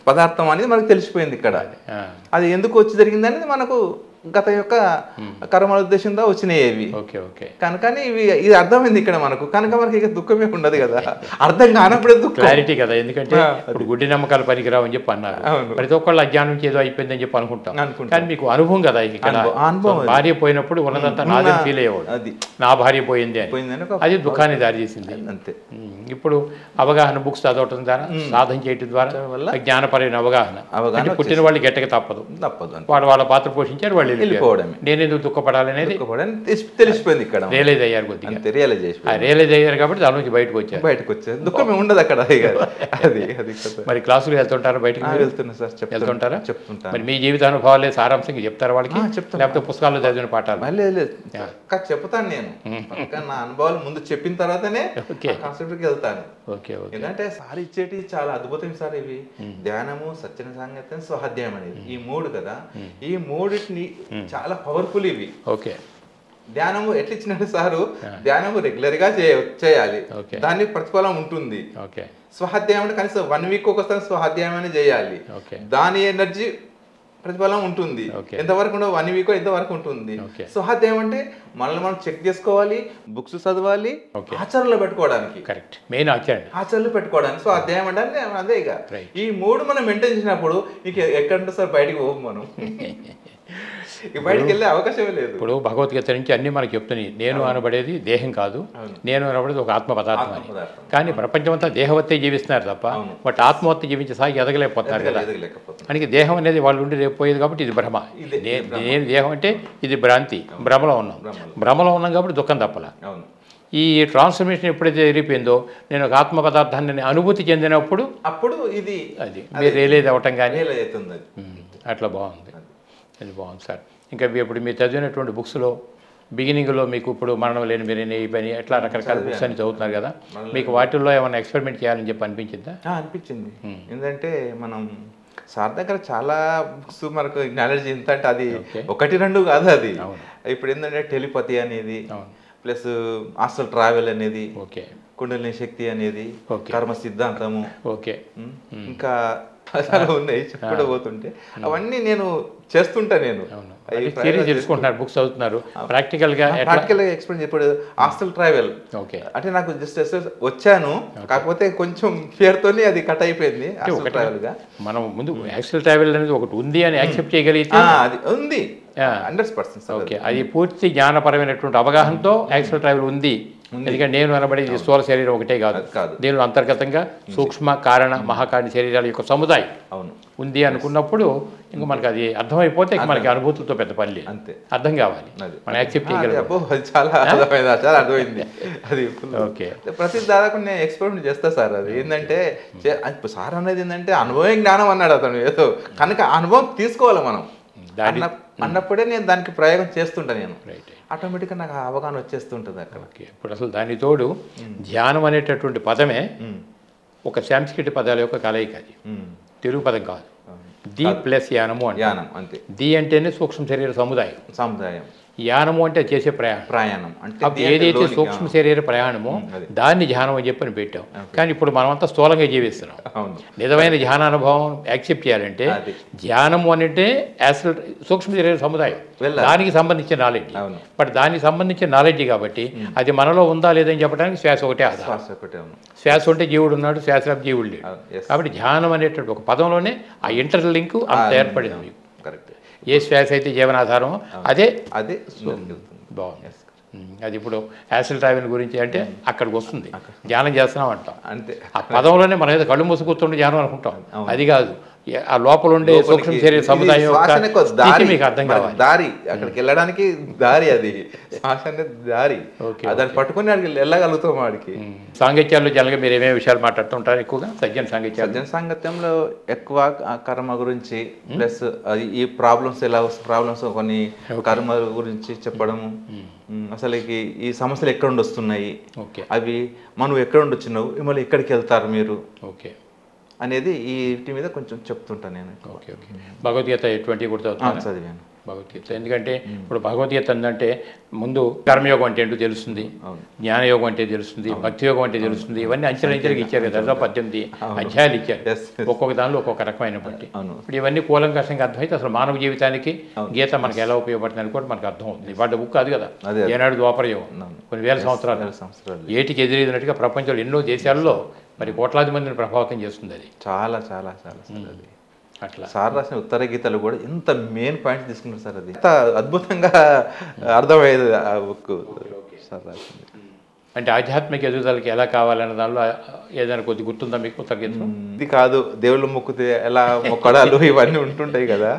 పదార్థం అనేది మనకు తెలిసిపోయింది ఇక్కడ. అది ఎందుకు వచ్చి జరిగింది అనేది మనకు గత యొక్క కర్మల ఉద్దేశంతో వచ్చినాయి ఇవి. కనుక ఇది అర్థమైంది ఇక్కడ మనకు. కనుక మనకి ఇక దుఃఖమే ఉండదు కదా. అర్థం కానప్పుడే క్లారిటీ కదా. ఎందుకంటే ఇప్పుడు గుడ్డి నమ్మకాలు పనికిరావు అని చెప్పి అన్నారు. ప్రతి ఒక్కళ్ళు అజ్ఞానం నుంచి ఏదో అయిపోయిందని చెప్పి అనుకుంటాం. కానీ మీకు అనుభవం కదా. అనుభవం. భార్య పోయినప్పుడు ఉన్నదంతా నాదే ఫీల్ అయ్యేవాడు. అది నా భార్య పోయింది అని. అది దుఃఖాన్ని దారి చేసింది. అంతే. ఇప్పుడు అవగాహన బుక్స్ చదవటం ద్వారా, సాధన చేయటం ద్వారా జ్ఞానపరమైన అవగాహన పుట్టిన వాళ్ళు గట్టక తప్పదు. వాళ్ళ పాత్ర పోషించారు. వాళ్ళు వెళ్ళిపోవడమే. నేను ఎందుకు దుఃఖపడాలనేది తెలిసిపోయింది ఇక్కడ. రియలైజ్ అయ్యారు కొద్దిగా. రియలైజ్ అయ్యారు కాబట్టి దాని నుంచి బయటకు వచ్చారు. దుఃఖమే ఉండదు అక్కడ. మరి క్లాసులు వెళ్తుంటారా? బయటకు వెళ్తున్నా సార్. వెళ్తుంటారా? మరి మీ జీవితానుభవాలే సారాంశంగా చెప్తారా వాళ్ళకి? లేకపోతే పుస్తకాల్లో చదివిన పాఠాలు? చెప్తాను నేను. నా అనుభవాలు ముందు చెప్పిన తర్వాతనే కాన్సెప్ట్కి వెళ్తాను. ఎందుకంటే సార్ ఇచ్చేటి చాలా అద్భుతం సార్. ఇవి ధ్యానము, సత్యన సాంగత్యం, స్వాధ్యాయం అనేది ఈ మూడు కదా. ఈ మూడిటిని చాలా పవర్ఫుల్ ఇవి. ఓకే. ధ్యానము ఎట్లా ఇచ్చినట్టు సారు, ధ్యానము రెగ్యులర్ గా చేయాలి, దానికి ప్రతిఫలం ఉంటుంది. స్వాధ్యాయం అంటే కనీసం 1 వీక్ ఒకసారి స్వాధ్యాయం అని చేయాలి. దాని ఎనర్జీ ప్రతిఫలం ఉంటుంది. Okay. ఎంతవరకు ఉండవు 1 వీక్ ఎంతవరకు ఉంటుంది. Okay. సో అదేమంటే మనల్ని మనం చెక్ చేసుకోవాలి, బుక్స్ చదవాలి, Okay. ఆచరణలో పెట్టుకోవడానికి, కరెక్ట్, మెయిన్ ఆచరణ. ఆచరణలో పెట్టుకోవడానికి. సో అధ్యాయం అంటే అదే ఇక Right. ఈ 3 మనం మెయింటైన్ చేసినప్పుడు ఇక ఎక్కడ సార్ బయటికి పోము మనం. ఇక బయటికి వెళ్ళే అవకాశమే లేదు. ఇప్పుడు భగవద్గీత నుంచి అన్ని మనకి చెప్తున్నాయి. నేను అనబడేది దేహం కాదు, నేను అనబడేది ఒక ఆత్మ పదార్థం అని. ఆత్మపదార్థం. కానీ ప్రపంచంతా దేహవత్తే జీవిస్తున్నారు తప్ప బట్ ఆత్మవత్తి జీవించే సాగి ఎదగలేకపోతున్నారు కదా. ఎదగలేకపోతున్నాం. మనకి దేహం అనేది వాళ్ళు ఉండి రేపు పోయేది కాబట్టి ఇది భ్రమ. నేను దేహం అంటే ఇది భ్రాంతి, భ్రమలో ఉన్నాం. భ్రమలో ఉన్నాం కాబట్టి దుఃఖం తప్పల. అవును. ఈ ట్రాన్స్ఫర్మేషన్ ఎప్పుడైతే జరిగిపోయిందో నేను ఒక ఆత్మ పదార్థాన్ని అనుభూతి చెందినప్పుడు అప్పుడు ఇది అది మీరు రియలైజ్ అవ్వటం కానీ అవుతుంది. అట్లా బాగుంది. అది బాగుంది సార్. ఇంకా ఇప్పుడు మీరు చదివినటువంటి బుక్స్లో బిగినింగ్లో మీకు ఇప్పుడు మరణం లేని మీరేనే ఈ పని ఎట్లా రకరకాల బుక్స్ అని చదువుతున్నారు కదా, మీకు వాటిల్లో ఏమైనా ఎక్స్పెరిమెంట్ చేయాలని చెప్పి అనిపించిందా? అనిపించింది. ఎందుకంటే మనం సార్ దగ్గర చాలా బుక్స్ మనకు నాలెడ్జ్ ఎంత అంటే అది 1-2 కాదు. అది ఇప్పుడు ఏంటంటే టెలిపతి అనేది, ప్లస్ ఆస్ట్రల్ ట్రావెల్ అనేది, కుండలిని శక్తి అనేది, కర్మ సిద్ధాంతము, ఇంకా చాలా ఉన్నాయి చెప్పుకుంటూ పోతుంటే. అవన్నీ నేను చేస్తుంటా. నేను తెలుసుకుంటున్నారు, బుక్స్ చదువుతున్నారు, ప్రాక్టికల్గా ఎక్స్ప్లెయిన్ చెప్పాడు. ఆస్ట్రల్ ట్రావెల్ అంటే నాకు జస్ట్ వచ్చాను, కాకపోతే కొంచెం ఫియర్తోనే అది కట్ అయిపోయింది. మనం ముందు యాక్చువల్ ట్రావెల్ అనేది ఒకటి ఉంది అని యాక్సెప్ట్ చేయగలిగితే అది ఉంది 100%. ఓకే, అది పూర్తి జ్ఞానపరమైనటువంటి అవగాహనతో యాక్చువల్ ట్రావెల్ ఉంది. ఎందుకంటే నేను అనబడేది స్థూల శరీరం ఒకటే కాదు, దీనిలో అంతర్గతంగా సూక్ష్మ కారణ మహాకారణ శరీరాల యొక్క సముదాయం ఉంది అనుకున్నప్పుడు ఇంకా మనకి అది అర్థమైపోతే మనకి అనుభూతులతో పెద్ద పని లేదు. అంతే, అర్థం కావాలి, మనం యాక్సెప్ట్ చేయగలం. చాలా అర్థమైంది అది. ఓకే, ప్రతి దాదాపు నేను ఎక్స్పెరిమెంట్ చేస్తా సార్. అది ఏంటంటే సార్ అనేది ఏంటంటే అనుభవం జ్ఞానం అన్నాడు అతను. ఏదో కనుక అనుభవం తీసుకోవాలి మనం అన్నప్పుడే నేను దానికి ప్రయోగం చేస్తుంటా. నేను ఆటోమేటిక్గా నాకు అవగాహన వచ్చేస్తుంటుంది అక్కడ. ఇప్పుడు అసలు దాని తోడు ధ్యానం అనేటటువంటి పదమే ఒక సాంస్కృతిక పదాల యొక్క కలయిక. అది తెలుగు పదం కాదు. ది ప్లస్ యానము అంతే. ది అంటేనే సూక్ష్మ శరీర సముదాయం. యానము అంటే చేసే ప్రయాణం అంటే ఏదైతే సూక్ష్మ శరీర ప్రయాణమో దాన్ని ధ్యానం అని చెప్పని పెట్టాం. కానీ ఇప్పుడు మనమంతా స్థూలంగా జీవిస్తున్నాం. నిజమైన ధ్యానానుభవం యాక్సెప్ట్ చేయాలంటే ధ్యానము అంటే యాక్చువల్ సూక్ష్మ శరీర సముదాయం, దానికి సంబంధించిన నాలెడ్జ్. బట్ దానికి సంబంధించిన నాలెడ్జ్ కాబట్టి అది మనలో ఉందా లేదని చెప్పడానికి శ్వాస ఒకటే ఆధారం. శ్వాస ఉంటే జీవుడు ఉన్నాడు, శ్వాస జీవుడు లేడు. కాబట్టి ధ్యానం అనేటువంటి ఒక పదంలోనే ఆ ఇంటర్ లింక్ అంత ఏర్పడింది మీకు. కరెక్ట్. ఏ శ్వాస అయితే జీవనాధారమో అదే బాగుంది. అది ఇప్పుడు యాసిడ్ ట్రావెల్ గురించి అంటే అక్కడికి వస్తుంది, ధ్యానం చేస్తున్నాం అంటాం. అంతే, ఆ పదంలోనే మనం ఏదో కళ్ళు మూసి కూర్చుంటే ధ్యానం అనుకుంటాం. అది కాదు, ఆ లోపల ఉండే సూక్ష్మ శరీర సముదాయం మీకు అర్థం కావాలి. దారి అక్కడికి వెళ్ళడానికి దారి, అది శ్వాస అనేది దారి. దాన్ని పట్టుకుని అక్కడికి వెళ్ళగలుగుతాం. వాడికి సాంగత్యాల్లో జనరల్గా మీరు ఏమేమి విషయాలు మాట్లాడుతుంటారు ఎక్కువగా? సజ్జన సాంగత్యంలో ఎక్కువ కర్మ గురించి, ప్లస్ ఈ ప్రాబ్లమ్స్ ఎలా ప్రాబ్లమ్స్ కొన్ని కర్మ గురించి చెప్పడము, అసలుకి ఈ సమస్యలు ఎక్కడ నుండి వస్తున్నాయి, అవి మనం ఎక్కడ నుండి వచ్చినావు, మళ్ళీ ఎక్కడికి వెళ్తారు మీరు అనేది ఈ వీటి మీద కొంచెం చెప్తుంటాను నేను. ఓకే. భగవద్గీత 20 కూడా చదివాను భగవద్గీత. ఎందుకంటే ఇప్పుడు భగవద్గీత ఏంటంటే ముందు కర్మయోగం అంటే ఏంటో తెలుస్తుంది, జ్ఞానయోగం అంటే తెలుస్తుంది, భక్తి యోగం అంటే తెలుస్తుంది. ఇవన్నీ అంచెలంచెలుగా ఇచ్చారు కదా. 18 అధ్యాయాలు ఇచ్చారు, ఒక్కొక్క దానిలో ఒక్కొక్క రకమైన బట్టి. ఇప్పుడు ఇవన్నీ కూలంకషంగా అర్థమైతే అసలు మానవ జీవితానికి గీత మనకి ఎలా ఉపయోగపడుతుంది అని కూడా మనకు అర్థం అవుతుంది. వాళ్ళ బుక్ అది కదా, ఏనాడు ద్వాపరయోగం, కొన్ని వేల సంవత్సరాలు ఏటికి ఎదురైనట్టుగా ప్రపంచంలో ఎన్నో దేశాల్లో మరి కోట్లాది మందిని ప్రభావితం చేస్తుంది. అది చాలా చాలా చాలా అట్లా సార్ రాసిన ఉత్తర గీతలు కూడా ఎంత మెయిన్ పాయింట్స్ తీసుకున్నారు సార్. అది ఎంత అద్భుతంగా అర్థమయ్యేది ఆ బుక్ సార్ రాసింది. అంటే ఆధ్యాత్మిక ఎదుగుదలకి ఎలా కావాలన్న దానిలో ఏదైనా కొద్ది గుర్తుందా మీకు ఉత్తర గీతలు? ఇది కాదు, దేవుళ్ళు మొక్కుతే ఎలా మొక్కడాలు ఇవన్నీ ఉంటుంటాయి కదా.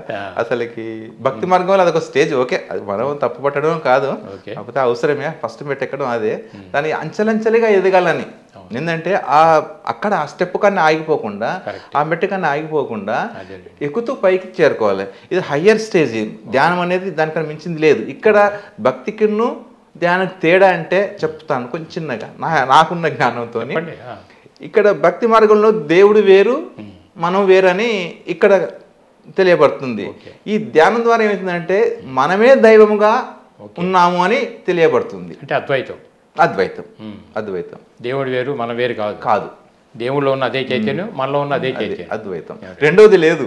అసలుకి భక్తి మార్గంలో అదొక స్టేజ్. ఓకే, అది మనం తప్పు పట్టడం కాదు, కాకపోతే అవసరమే ఫస్ట్ పెట్టెక్కడం. అదే దాన్ని అంచెలంచెలుగా ఎదగాలని. ఏంటంటే అక్కడ ఆ స్టెప్ కన్నా ఆగిపోకుండా, ఆ మెట్టు కన్నా ఆగిపోకుండా ఎక్కుతూ పైకి చేరుకోవాలి. ఇది హయ్యర్ స్టేజ్. ధ్యానం అనేది దానికన్నా మించింది లేదు. ఇక్కడ భక్తికిను ధ్యానం తేడా అంటే చెప్తాను కొంచెం చిన్నగా నాకున్న జ్ఞానంతో. ఇక్కడ భక్తి మార్గంలో దేవుడు వేరు, మనం వేరని ఇక్కడ తెలియబడుతుంది. ఈ ధ్యానం ద్వారా ఏమవుతుందంటే మనమే దైవముగా ఉన్నాము అని తెలియబడుతుంది. అంటే అద్వైతం. దేవుడు వేరు, మనం వేరు కాదు. దేవుళ్ళో ఉన్న అదే చైతన్యం, మనలో ఉన్న అదే చైతన్యం, అద్వైతం. రెండోది లేదు.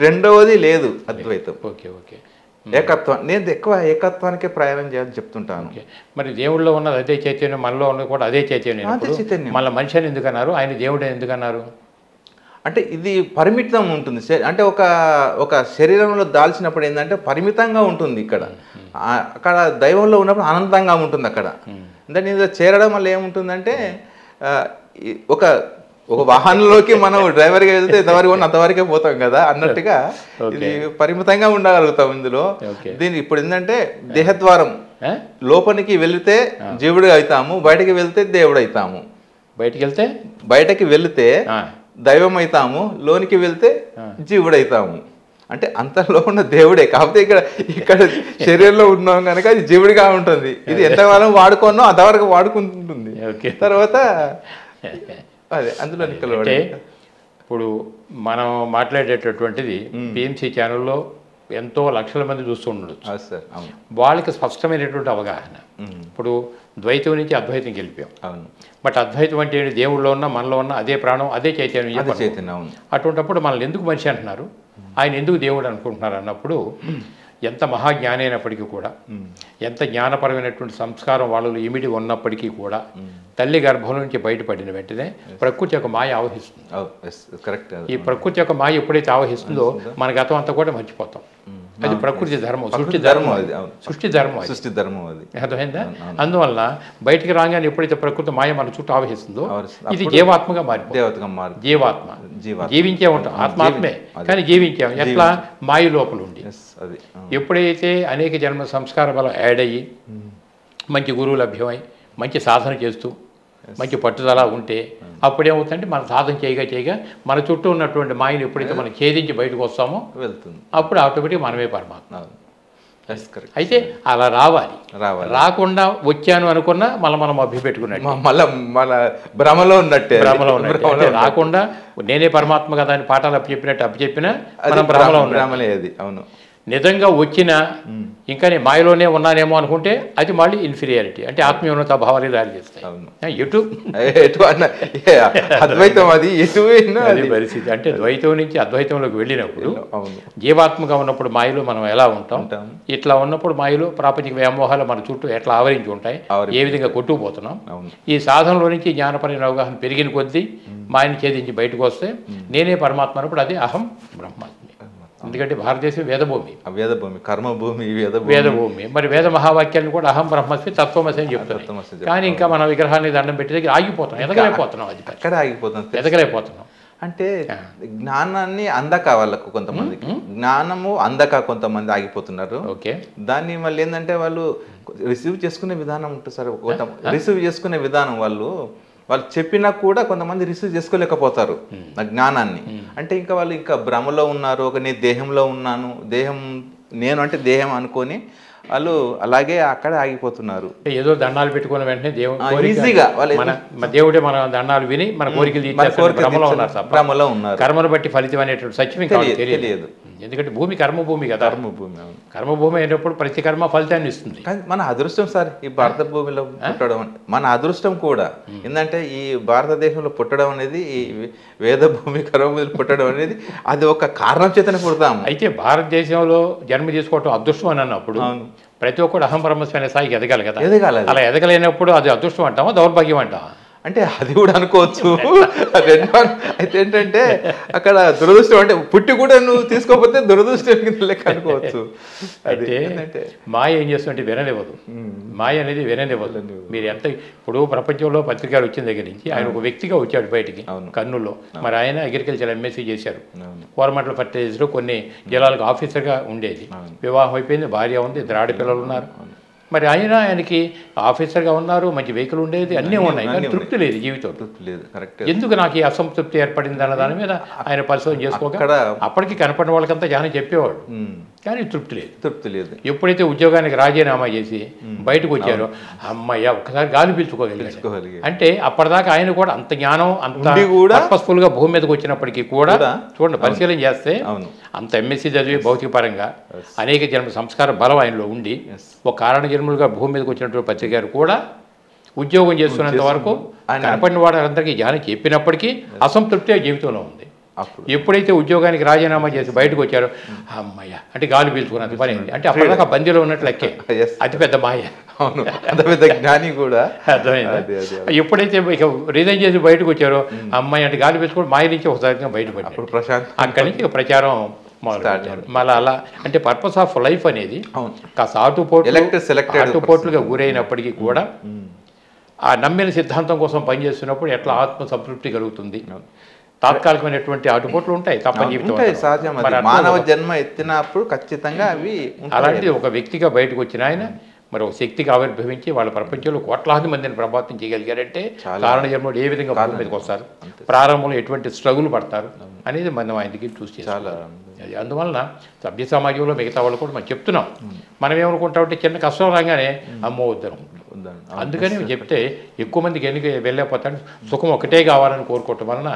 రెండవది లేదు అద్వైతం. Okay okay. ఏకత్వం, నేను ఎక్కువ ఏకత్వానికే ప్రయాణం చేయాలని చెప్తుంటాను. మరి దేవుళ్ళలో ఉన్నది అదే చైతన్యం, మనలో ఉన్నది కూడా అదే చైతన్యం. అదే చైతన్యం. మళ్ళీ మనిషి అని ఎందుకన్నారు, ఆయన దేవుడు అని ఎందుకన్నారు? అంటే ఇది పరిమితం ఉంటుంది. అంటే ఒక శరీరంలో దాల్చినప్పుడు ఏంటంటే పరిమితంగా ఉంటుంది. అక్కడ దైవంలో ఉన్నప్పుడు అనంతంగా ఉంటుంది. అక్కడ అంటే ఇది చేరడం వల్ల ఏముంటుందంటే ఒక వాహనంలోకి మనం డ్రైవర్గా వెళ్తే ఎంతవరకు అంతవరకే పోతాం కదా అన్నట్టుగా ఇది పరిమితంగా ఉండగలుగుతాం ఇందులో. దీని ఇప్పుడు ఏంటంటే దేహద్వారం, లోపలికి వెళితే జీవుడు అవుతాము, బయటకి వెళ్తే దేవుడు అవుతాము. బయటకి వెళితే దైవం అవుతాము, లోనికి వెళ్తే జీవుడు అవుతాము. అంటే అంతలో ఉన్న దేవుడే, కాకపోతే ఇక్కడ శరీరంలో ఉన్నాం కనుక అది జీవుడిగా ఉంటుంది. ఇది ఎంతకాలం వాడుకున్నాం అంతవరకు వాడుకుంటుంది. తర్వాత అదే అందులో అంటే ఇప్పుడు మనం మాట్లాడేటటువంటిది పిఎంసి ఛానల్లో ఎంతో లక్షల మంది చూస్తూ ఉండొచ్చు. వాళ్ళకి స్పష్టమైనటువంటి అవగాహన. ఇప్పుడు ద్వైతం నుంచి అద్వైతంకి వెళ్ళిపోయాం. బట్ అద్వైతం అంటే దేవుళ్ళలో ఉన్న మనలో ఉన్న అదే ప్రాణం, అదే చైతన్యం. అటువంటిప్పుడు మనల్ని ఎందుకు మనిషి అంటున్నారు, ఆయన ఎందుకు దేవుడు అనుకుంటున్నారు అన్నప్పుడు, ఎంత మహాజ్ఞాని అయినప్పటికీ కూడా, ఎంత జ్ఞానపరమైనటువంటి సంస్కారం వాళ్ళలో ఇమిడి ఉన్నప్పటికీ కూడా, తల్లి గర్భం నుంచి బయటపడిన వెంటనే ప్రకృతి యొక్క మాయ ఆవహిస్తుంది. ఈ ప్రకృతి యొక్క మాయ ఎప్పుడైతే ఆవహిస్తుందో మన గతం అంతా కూడా మర్చిపోతాం. అది ప్రకృతి ధర్మం, సృష్టి ధర్మం, సృష్టి ధర్మం అది. అర్థమైందా? అందువల్ల బయటికి రాగానే ఎప్పుడైతే ప్రకృతి మాయ మన చుట్టూ ఆవహిస్తుందో ఇది జీవాత్మగా మారిపోతుంది. జీవాత్మ జీవించే ఉంటాం, ఆత్మాత్మే కానీ జీవించాం. ఎట్లా? మాయ లోపల ఉండి. ఎప్పుడైతే అనేక జన్మ సంస్కార బలం యాడ్ అయ్యి మంచి గురువు లభ్యమై మంచి సాధన చేస్తూ మంచి పట్టుదల ఉంటే అప్పుడేమవుతుందంటే మనం సాధన చేయగా మన చుట్టూ ఉన్నటువంటి మాయను ఎప్పుడైతే మనం ఛేదించి బయటకు వస్తామో వెళ్తుంది, అప్పుడు ఆటోమేటిక్ మనమే పరమాత్మ. అయితే అలా రావాలి. రాకుండా వచ్చాను అనుకున్నా మనం అభిపెట్టుకున్నట్టు, మళ్ళీ భ్రమలో ఉన్నట్టే. రాకుండా నేనే పరమాత్మ కదా అని పాఠాలు అప్పచెప్పినా మనం భ్రమలో ఉన్నాం. అవును. నిజంగా వచ్చినా ఇంకా నేను మాయలోనే ఉన్నానేమో అనుకుంటే అది మళ్ళీ ఇన్ఫీరియారిటీ, అంటే ఆత్మీయోన్నత భావాలు దారి చేస్తాయి. ఎటు అద్వైతం అది పరిస్థితి. అంటే ద్వైతం నుంచి అద్వైతంలోకి వెళ్ళినప్పుడు జీవాత్మగా ఉన్నప్పుడు మాయలో మనం ఎలా ఉంటాం, ఇట్లా ఉన్నప్పుడు మాయలో ప్రాపంచిక వ్యామోహాలు మన చుట్టూ ఎట్లా ఆవరించి ఉంటాయి, ఏ విధంగా కొట్టుకుపోతున్నాం. ఈ సాధనలో నుంచి జ్ఞానపరమైన అవగాహన పెరిగిన కొద్దీ మాయని ఛేదించి బయటకు వస్తే నేనే పరమాత్మ అన్నప్పుడు అది అహం బ్రహ్మాస్మి. ఎందుకంటే భారతదేశం వేదభూమి, కర్మభూమి, వేదభూమి. మరి వేద మహావాక్యాలను కూడా అహం బ్రహ్మస్మి తత్వమసి అని చెప్తున్నాం. కానీ ఇంకా మన విగ్రహాన్ని దండం పెట్టి దగ్గర ఆగిపోతున్నాం, ఎదగలేకపోతున్నాం. అది అక్కడ ఎదగలేకపోతున్నాం. అంటే జ్ఞానాన్ని అందక వాళ్ళకు కొంతమందికి జ్ఞానము అందక కొంతమంది ఆగిపోతున్నారు. ఓకే. దాన్ని మళ్ళీ ఏంటంటే వాళ్ళు రిసీవ్ చేసుకునే విధానం ఉంటుంది సార్. రిసీవ్ చేసుకునే విధానం వాళ్ళు చెప్పినా కూడా కొంతమంది రిసీవ్ చేసుకోలేకపోతారు ఆ జ్ఞానాన్ని. అంటే ఇంకా వాళ్ళు ఇంకా భ్రమలో ఉన్నారు. నేను దేహంలో ఉన్నాను, నేను అంటే దేహం అనుకొని వాళ్ళు అలాగే అక్కడ ఆగిపోతున్నారు. ఏదో దండాలు పెట్టుకున్న వెంటనే ఈజీగా దేవుడే మన దండాలు విని మన కోరికలు భ్రమలో ఉన్నారు. కర్మను బట్టి ఫలితం అనేటువంటి సత్యం తెలియదు. ఎందుకంటే భూమి కర్మభూమి కదా. కర్మభూమి అయినప్పుడు ప్రతి కర్మ ఫలితాన్ని ఇస్తుంది. కానీ మన అదృష్టం సార్ ఈ భారత భూమిలో పుట్టడం, మన అదృష్టం కూడా ఏంటంటే ఈ భారతదేశంలో పుట్టడం అనేది, ఈ వేద భూమి కర్మభూమిలో పుట్టడం అనేది అది ఒక కారణం చేతనే పుడతాము. అయితే భారతదేశంలో జన్మ తీసుకోవటం అదృష్టం అని అన్నప్పుడు ప్రతి ఒక్కరు అహం బ్రహ్మస్మి అనే స్థాయికి ఎదగాలి కదా. అలా ఎదగలేనప్పుడు అది అదృష్టం అంటామా, దౌర్భాగ్యం అంటామా? అంటే అది కూడా అనుకోవచ్చు. అయితే ఏంటంటే అక్కడ దురదృష్టం, అంటే పుట్టి కూడా నువ్వు తీసుకోకపోతే దురదృష్టం కింద లెక్క అనుకోవచ్చు. అయితే మాయ ఏం చేస్తుంటే విననివ్వదు. మాయ అనేది విననివ్వదు. మీరు ఎంత ఇప్పుడు ప్రపంచంలో పత్రికలు వచ్చిన దగ్గర నుంచి ఆయన ఒక వ్యక్తిగా వచ్చాడు బయటికి కర్నూలులో. మరి ఆయన అగ్రికల్చర్ ఎంఎస్సీ చేశారు. కోరమండల ఫర్టిలైజర్లో కొన్ని జిల్లాలకు ఆఫీసర్గా ఉండేది. వివాహం అయిపోయింది, భార్య ఉంది, ఇద్దరు ఆడపిల్లలు ఉన్నారు. మరి ఆయనకి ఆఫీసర్గా ఉన్నారు, మంచి వెహికల్ ఉండేది, అన్నీ ఉన్నాయి, కానీ తృప్తి లేదు జీవితం. ఎందుకు నాకు ఈ అసంతృప్తి ఏర్పడింది అన్న దాని మీద ఆయన పరిశోధన చేసుకోక అప్పటికి కనపడిన వాళ్ళకంతా జాయిన్ చెప్పేవాడు, కానీ తృప్తి లేదు. ఎప్పుడైతే ఉద్యోగానికి రాజీనామా చేసి బయటకు వచ్చారో అమ్మయ్య ఒక్కసారి గాలి పీల్చుకోగలిగారు. అంటే అప్పటిదాకా ఆయన కూడా అంత జ్ఞానం, అంత పర్పస్ఫుల్ గా భూమి మీదకి వచ్చినప్పటికీ కూడా చూడండి, పరిశీలన చేస్తే అంత ఎంఎస్సీ చదివి భౌతిక పరంగా అనేక జన్మ సంస్కార బలం ఆయనలో ఉండి ఒక కారణ జన్మలుగా భూమి మీదకి వచ్చినటువంటి పత్రిక గారు కూడా ఉద్యోగం చేస్తున్నంత వరకు కనపడిన వాళ్ళందరికీ జ్ఞానం చెప్పినప్పటికీ అసంతృప్తి జీవితంలో ఉంది. ఎప్పుడైతే ఉద్యోగానికి రాజీనామా చేసి బయటకు వచ్చారో అమ్మయ్య అంటే గాలి పీల్చుకున్నంత పని అయింది. అంటే అప్పటిదాకా బందీలో ఉన్నట్లు లెక్కే. అతిపెద్ద మాయ. అవును, అంత పెద్ద జ్ఞాని కూడా. అర్థమైంది. ఎప్పుడైతే ఇక రిజైన్ చేసి బయటకు వచ్చారో అమ్మాయి అంటే గాలి పీల్చుకోవడం మాయ నుంచి ఒకసారిగా బయటపడ్డారు. ప్రశాంత్ అక్కడి నుంచి ప్రచారం మొదలుపెట్టారు. మళ్ళీ అలా అంటే పర్పస్ ఆఫ్ లైఫ్ అనేది కాస్త ఆటుపోట్లుగా గురైనప్పటికీ కూడా ఆ నమ్మిన సిద్ధాంతం కోసం పనిచేస్తున్నప్పుడు ఎట్లా ఆత్మ సంతృప్తి కలుగుతుంది. తాత్కాలికమైనటువంటి ఆటుపోట్లు ఉంటాయి తప్ప జీవితం మానవ జన్మ ఎత్తినప్పుడు ఖచ్చితంగా అవి. అలాంటిది ఒక వ్యక్తిగా బయటకు వచ్చిన ఆయన మరి ఒక శక్తిగా ఆవిర్భవించి వాళ్ళ ప్రపంచంలో కోట్లాది మందిని ప్రభావితం చేయగలిగారంటే కారణ జన్మడు ఏ విధంగా భూమి మీదకి వస్తారు, ప్రారంభంలో ఎటువంటి స్ట్రగుల్ పడతారు అనేది మనం ఆయన దగ్గర చూసి చాలా. అందువలన సభ్య సమాజంలో మిగతా వాళ్ళు కూడా మనం చెప్తున్నాం. మనం ఏమనుకుంటామంటే చిన్న కష్టం రాగానే అమ్మో వద్దను. అందుకని చెప్తే ఎక్కువ మందికి ఎన్నిక వెళ్ళలేకపోతాడు. సుఖం ఒకటే కావాలని కోరుకోవటం వలన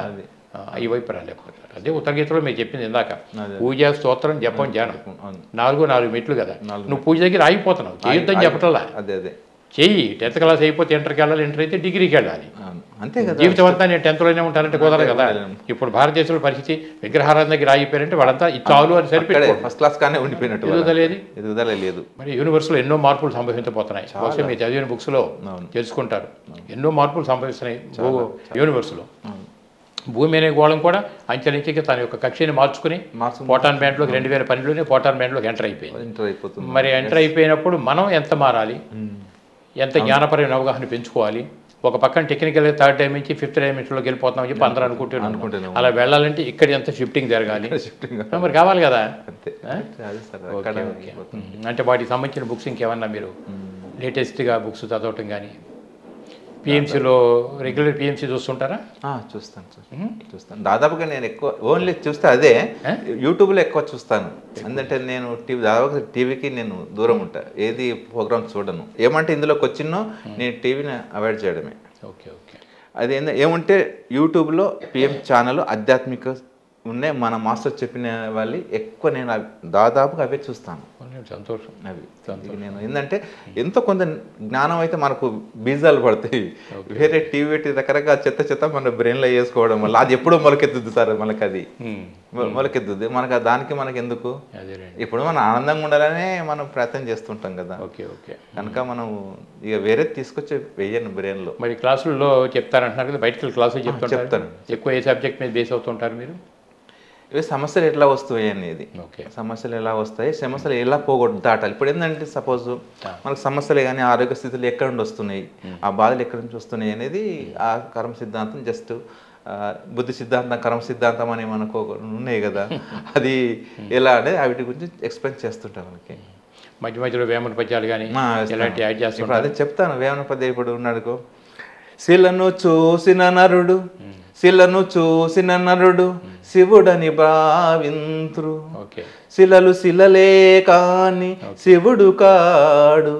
ఈ వైపు రాలేకపోతారు. అదే ఉత్తరగీతలో మీరు చెప్పింది ఇందాక పూజ స్తోత్రం జపం ధ్యానం 4 మెట్లు కదా. నువ్వు పూజ దగ్గర ఆగిపోతున్నావు, చేయొద్దని చెప్పటంలా. చెయ్యి 10th క్లాస్ అయిపోతే ఇంటర్కి వెళ్ళాలి, ఇంటర్ అయితే డిగ్రీకి వెళ్ళాలి. అంతే కదా. జీవితం అంతా నేను 10thలోనే ఉంటానంటే కుదరదు కదా. ఇప్పుడు భారతదేశంలో పరిస్థితి విగ్రహారాధన దగ్గర ఆగిపోయారంటే వాళ్ళంతా చాలు అని సరిపెట్టారు. ఫస్ట్ క్లాస్ కానీ ఉండిపోయినట్టు ఎదుగుదల లేదు. మరి యూనివర్స్లో ఎన్నో మార్పులు సంభవించబోతున్నాయి. బహుశా మీరు చదివిన బుక్స్లో తెలుసుకుంటారు. ఎన్నో మార్పులు సంభవిస్తున్నాయి యూనివర్స్లో. భూమి అనే గోళం కూడా అంచెలంచెకి తన యొక్క కక్షని మార్చుకుని పోటాన్ బ్యాండ్లోకి 2012లోనే పోటాన్ బ్యాండ్లోకి ఎంటర్ అయిపోయింది. మరి ఎంటర్ అయిపోయినప్పుడు మనం ఎంత మారాలి, ఎంత జ్ఞానపరమైన అవగాహన పెంచుకోవాలి. ఒక పక్కన టెక్నికల్ 3rd డైమెన్షన్ 5th డైమెన్షన్లోకి వెళ్ళిపోతామని చెప్పి అందరూ అనుకుంటున్నాను. అలా వెళ్ళాలంటే ఇక్కడ ఎంత షిఫ్టింగ్ జరగాలి, మరి కావాలి కదా. అంటే వాటికి సంబంధించిన బుక్స్ ఇంకేమన్నా మీరు లేటెస్ట్గా బుక్స్ చదవటం కానీ పిఎంసీలో రెగ్యులర్ పిఎంసీ చూస్తుంటారా? చూస్తాను దాదాపుగా. నేను ఎక్కువ ఓన్లీ చూస్తే అదే యూట్యూబ్లో ఎక్కువ చూస్తాను. ఎందుకంటే నేను దాదాపుగా టీవీకి నేను దూరం ఉంటా, ఏది ప్రోగ్రామ్ చూడను. ఏమంటే ఇందులోకి వచ్చినో నేను టీవీని అవాయిడ్ చేయడమే. Okay okay. అది ఏమంటే యూట్యూబ్లో పిఎం ఛానల్ ఆధ్యాత్మిక ఉన్నాయి, మన మాస్టర్ చెప్పిన వాళ్ళు ఎక్కువ నేను దాదాపుగా అవే చూస్తాను. సంతోషం. అవి నేను ఏంటంటే ఎంతో కొంత జ్ఞానం అయితే మనకు బీజాలు పడతాయి. వేరే టీవీ పెట్టి రకరకాల చెత్త మన బ్రెయిన్లో వేసుకోవడం వల్ల అది ఎప్పుడో మొలకెత్తుద్ది సార్. మనకు అది మొలకెత్తుద్ది, మనకు దానికి మనకు ఎందుకు. ఇప్పుడు మనం ఆనందంగా ఉండాలనే మనం ప్రయత్నం చేస్తుంటాం కదా. Okay okay. కనుక మనం ఇక వేరే తీసుకొచ్చి వెయ్యను బ్రెయిన్లో. మరి క్లాసుల్లో చెప్తారంటున్నారు కదా, బయటకు క్లాసులు చెప్తాను. ఎక్కువ ఏ సబ్జెక్ట్ మీద బేస్ అవుతుంటారు మీరు? ఇవి సమస్యలు ఎట్లా వస్తాయి అనేది, సమస్యలు ఎలా వస్తాయి, సమస్యలు ఎలా దాటాలి. ఇప్పుడు ఏంటంటే సపోజ్ మనకు సమస్యలే కానీ ఆరోగ్య స్థితులు ఎక్కడ నుండి వస్తున్నాయి, ఆ బాధలు ఎక్కడి నుంచి వస్తున్నాయి అనేది ఆ కర్మ సిద్ధాంతం జస్ట్ బుద్ధి సిద్ధాంతం కర్మ సిద్ధాంతం అని మనకు ఉన్నాయి కదా, అది ఎలా అనేది వాటి గురించి ఎక్స్ప్లెయిన్ చేస్తుంటాం. మనకి మధ్య మధ్యలో వేమన పద్యాలు కానీ యాడ్ చేస్తాం. అదే చెప్తాను. వేమన పద్యం ఇప్పుడు ఉన్నాడుకో, శిలను చూసిన నరుడు శిలను చూసిన నరుడు శివుడని భావింతురు, శిలలు శిలలే కాని శివుడు కాడు,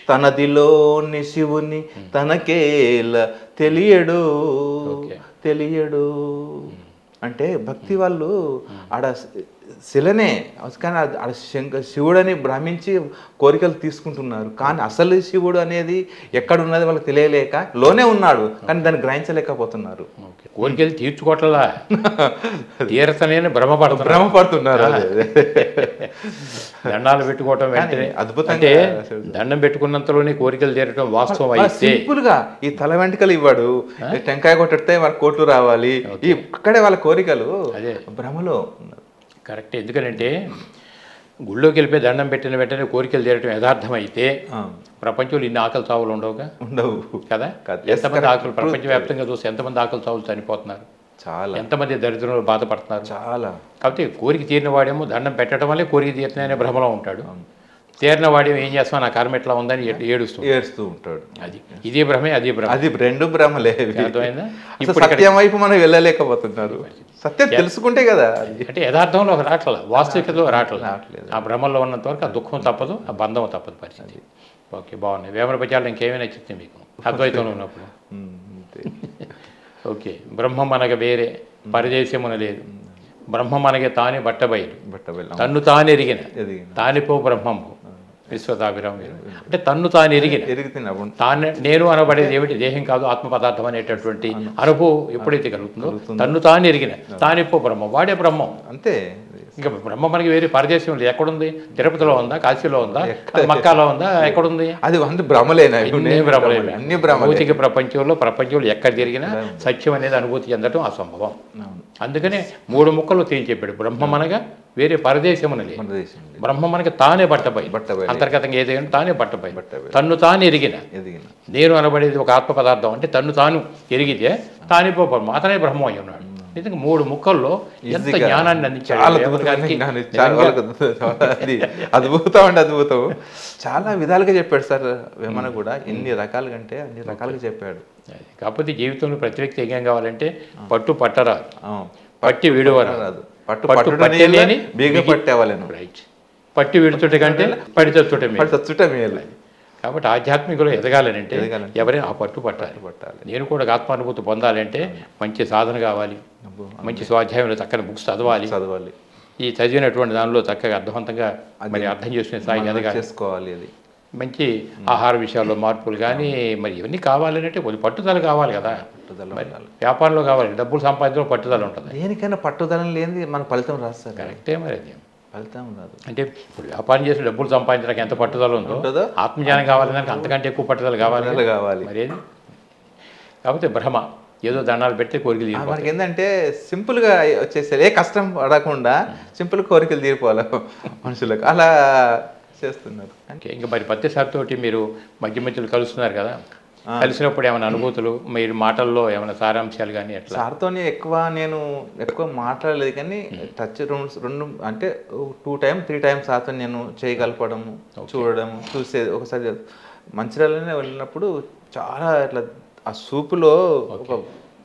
తనదిలోని శివుని తనకేల తెలియడు. అంటే భక్తి వాళ్ళు ఆడ శిలనే కానీ ఆడ శివుడని భ్రమించి కోరికలు తీసుకుంటున్నారు. కానీ అసలు శివుడు అనేది ఎక్కడున్నది వాళ్ళకి తెలియలేక లోనే ఉన్నాడు, కానీ దాన్ని గ్రహించలేకపోతున్నారు. కోరికలు తీర్చుకోవట్లా, తీరతనే భ్రమపడుతున్నారు. దండాలు పెట్టుకోవటం వెంటనే అద్భుతంగా, దండం పెట్టుకున్నంతలోనే కోరికలు తీరటం వాస్తవం అయితే సింపుల్ గా ఈ తల వెంట్రుకలు ఇవ్వడు, టెంకాయ కొట్టితే వాళ్ళ కోట్లు రావాలి, ఇక్కడే వాళ్ళ కోరికలు భ్రమలో. కరెక్ట్. ఎందుకంటే గుళ్ళోకి వెళ్ళిపోయి దండం పెట్టిన వెంటనే కోరికలు తీరటం యథార్థమైతే ప్రపంచంలో ఇన్ని ఆకలి చావులు ఉండవు కదా. ఎంతమంది ఆకలి ప్రపంచవ్యాప్తంగా చూస్తే ఎంతమంది ఆకలి చావులు చనిపోతున్నారు, చాలా ఎంతమంది దరిద్రంలో బాధపడుతున్నారు. చాలా. కాబట్టి కోరిక తీరిన వాడేమో దండం పెట్టడం వల్లే కోరిక తీరుతున్నాయనే భ్రమలో ఉంటాడు. తీరిన వాడేమో ఏం చేస్తాం, నా కర్మ ఎట్లా ఉందని ఏడుస్తూ ఉంటాడు. అది ఇదే భ్రమే, అదే భ్రమ, అది రెండు భ్రమలే. అర్థమైందా? ఇప్పుడు సత్యం వైపు మనం వెళ్ళలేకపోతున్నారు. సత్యం తెలుసుకుంటే కదా. అంటే యథార్థంలో రావట్ల, వాస్తవికతలో రావట్లేదు. ఆ భ్రమల్లో ఉన్నంత వరకు ఆ దుఃఖం తప్పదు, ఆ బంధం తప్పదు పరిస్థితి. ఓకే, బాగున్నాయి. వేమన పద్యాలు ఇంకేమైనా నచ్చుతుంది మీకు అద్వైతంలో ఉన్నప్పుడు? ఓకే. బ్రహ్మం మనకు వేరే పరదేశమున లేదు, బ్రహ్మం మనకి తానే బట్టబయలు, తన్ను తానెరిగిన తానిపో బ్రహ్మంపు, విశ్వదాభిరామ అంటే తన్ను తాను ఎరుగుతున్నప్పుడు తాను నేను అనబడేది ఏమిటి దేహం కాదు ఆత్మ పదార్థం అనేటటువంటి అనుభవం ఎప్పుడైతే కలుగుతుందో తన్ను తాను ఎరిగిన తానిప్పో బ్రహ్మం వాడే బ్రహ్మం అంతే. ఇంకా బ్రహ్మ మనకి వేరే పరదేశం లేదు. ఎక్కడుంది? తిరుపతిలో ఉందా, కాశీలో ఉందా, మక్కాలో ఉందా, ఎక్కడుంది? అది అంటే భ్రమలేనా? అన్ని భౌతిక ప్రపంచంలో ఎక్కడ జరిగినా సత్యం అనేది అనుభూతి చెందడం అసంభవం. అందుకనే 3 ముక్కలు తేల్చెప్పాడు. బ్రహ్మం అనగా వేరే పరదేశమునలే, బ్రహ్మం మనకి తానే బట్టపై అంతర్గతంగా ఏదైనా తానే బట్టపై తన్ను తాను ఎరిగిన నేను అనబడేది ఒక ఆత్మ పదార్థం అంటే తన్ను తాను ఎరిగితే తానిపో బ్రహ్మ అతనే బ్రహ్మం అయి ఉన్నాడు. నిజంగా 3 ముక్కల్లో ఎంత జ్ఞానాన్ని అందించాడు. అద్భుతం అంటే అద్భుతం. చాలా విధాలుగా చెప్పాడు సార్. వేమన కూడా ఎన్ని రకాలుగా అంటే అన్ని రకాలుగా చెప్పాడు. కాకపోతే జీవితంలో ప్రతి వ్యక్తి ఏం కావాలంటే పట్టు పట్టరాదు, పట్టి విడవరాదు, పట్టు పట్టలేని బీగ పట్టేవాళ్ళను. రైట్. పట్టి విడుతుంటే కంటే పడితే మేలు. కాబట్టి ఆధ్యాత్మికలో ఎదగాలంటే ఎవరైనా ఆ పట్టు పట్టాలి. నేను కూడా ఆత్మానుభూతి పొందాలంటే మంచి సాధన కావాలి, మంచి స్వాధ్యాయంలో చక్కని బుక్స్ చదవాలి. ఈ చదివినటువంటి దానిలో చక్కగా అర్థవంతంగా మరి అర్థం చేసుకునే స్థాయి చేసుకోవాలి. అది మంచి ఆహార విషయాల్లో మార్పులు కానీ మరి ఇవన్నీ కావాలంటే కొంచెం పట్టుదల కావాలి కదా. వ్యాపారంలో కావాలి, డబ్బులు సంపాదించడం పట్టుదల ఉంటుంది. దేనికైనా పట్టుదల లేని మన ఫలితం రాస్తారు. కరెక్టే. మరి అది ఫలితం రాదు. అంటే ఇప్పుడు వ్యాపారం చేసి డబ్బులు సంపాదించడానికి ఎంత పట్టుదల ఉందో ఆత్మజ్ఞానం కావాలంటే అంతకంటే ఎక్కువ పట్టుదల కావాలి. మరి ఏది కాకపోతే భ్రమ ఏదో దండాలు పెడితే కోరికలు తీరిపోవాలి. మనకి ఏంటంటే సింపుల్గా వచ్చేసరి ఏ కష్టం పడకుండా సింపుల్ కోరికలు తీరిపోవాలి మనుషులకు. అలా చేస్తున్నారు. ఇంకా మరి పత్తిసారితోటి మీరు మధ్య మధ్యలో కలుస్తున్నారు కదా, కలిసినప్పుడు ఏమైనా అనుభూతులు మీరు మాటల్లో ఏమైనా సారాంశాలు కానీ ఎట్లా? సార్తోనే నేను ఎక్కువ మాట్లాడలేదు కానీ టచ్ రెండు అంటే 2 times 3 times సార్తో నేను చేయగలపడం, చూడడం, చూసేది. ఒకసారి మంచిర్యాలనే వెళ్ళినప్పుడు చాలా ఇట్లా ఆ సూపులో ఒక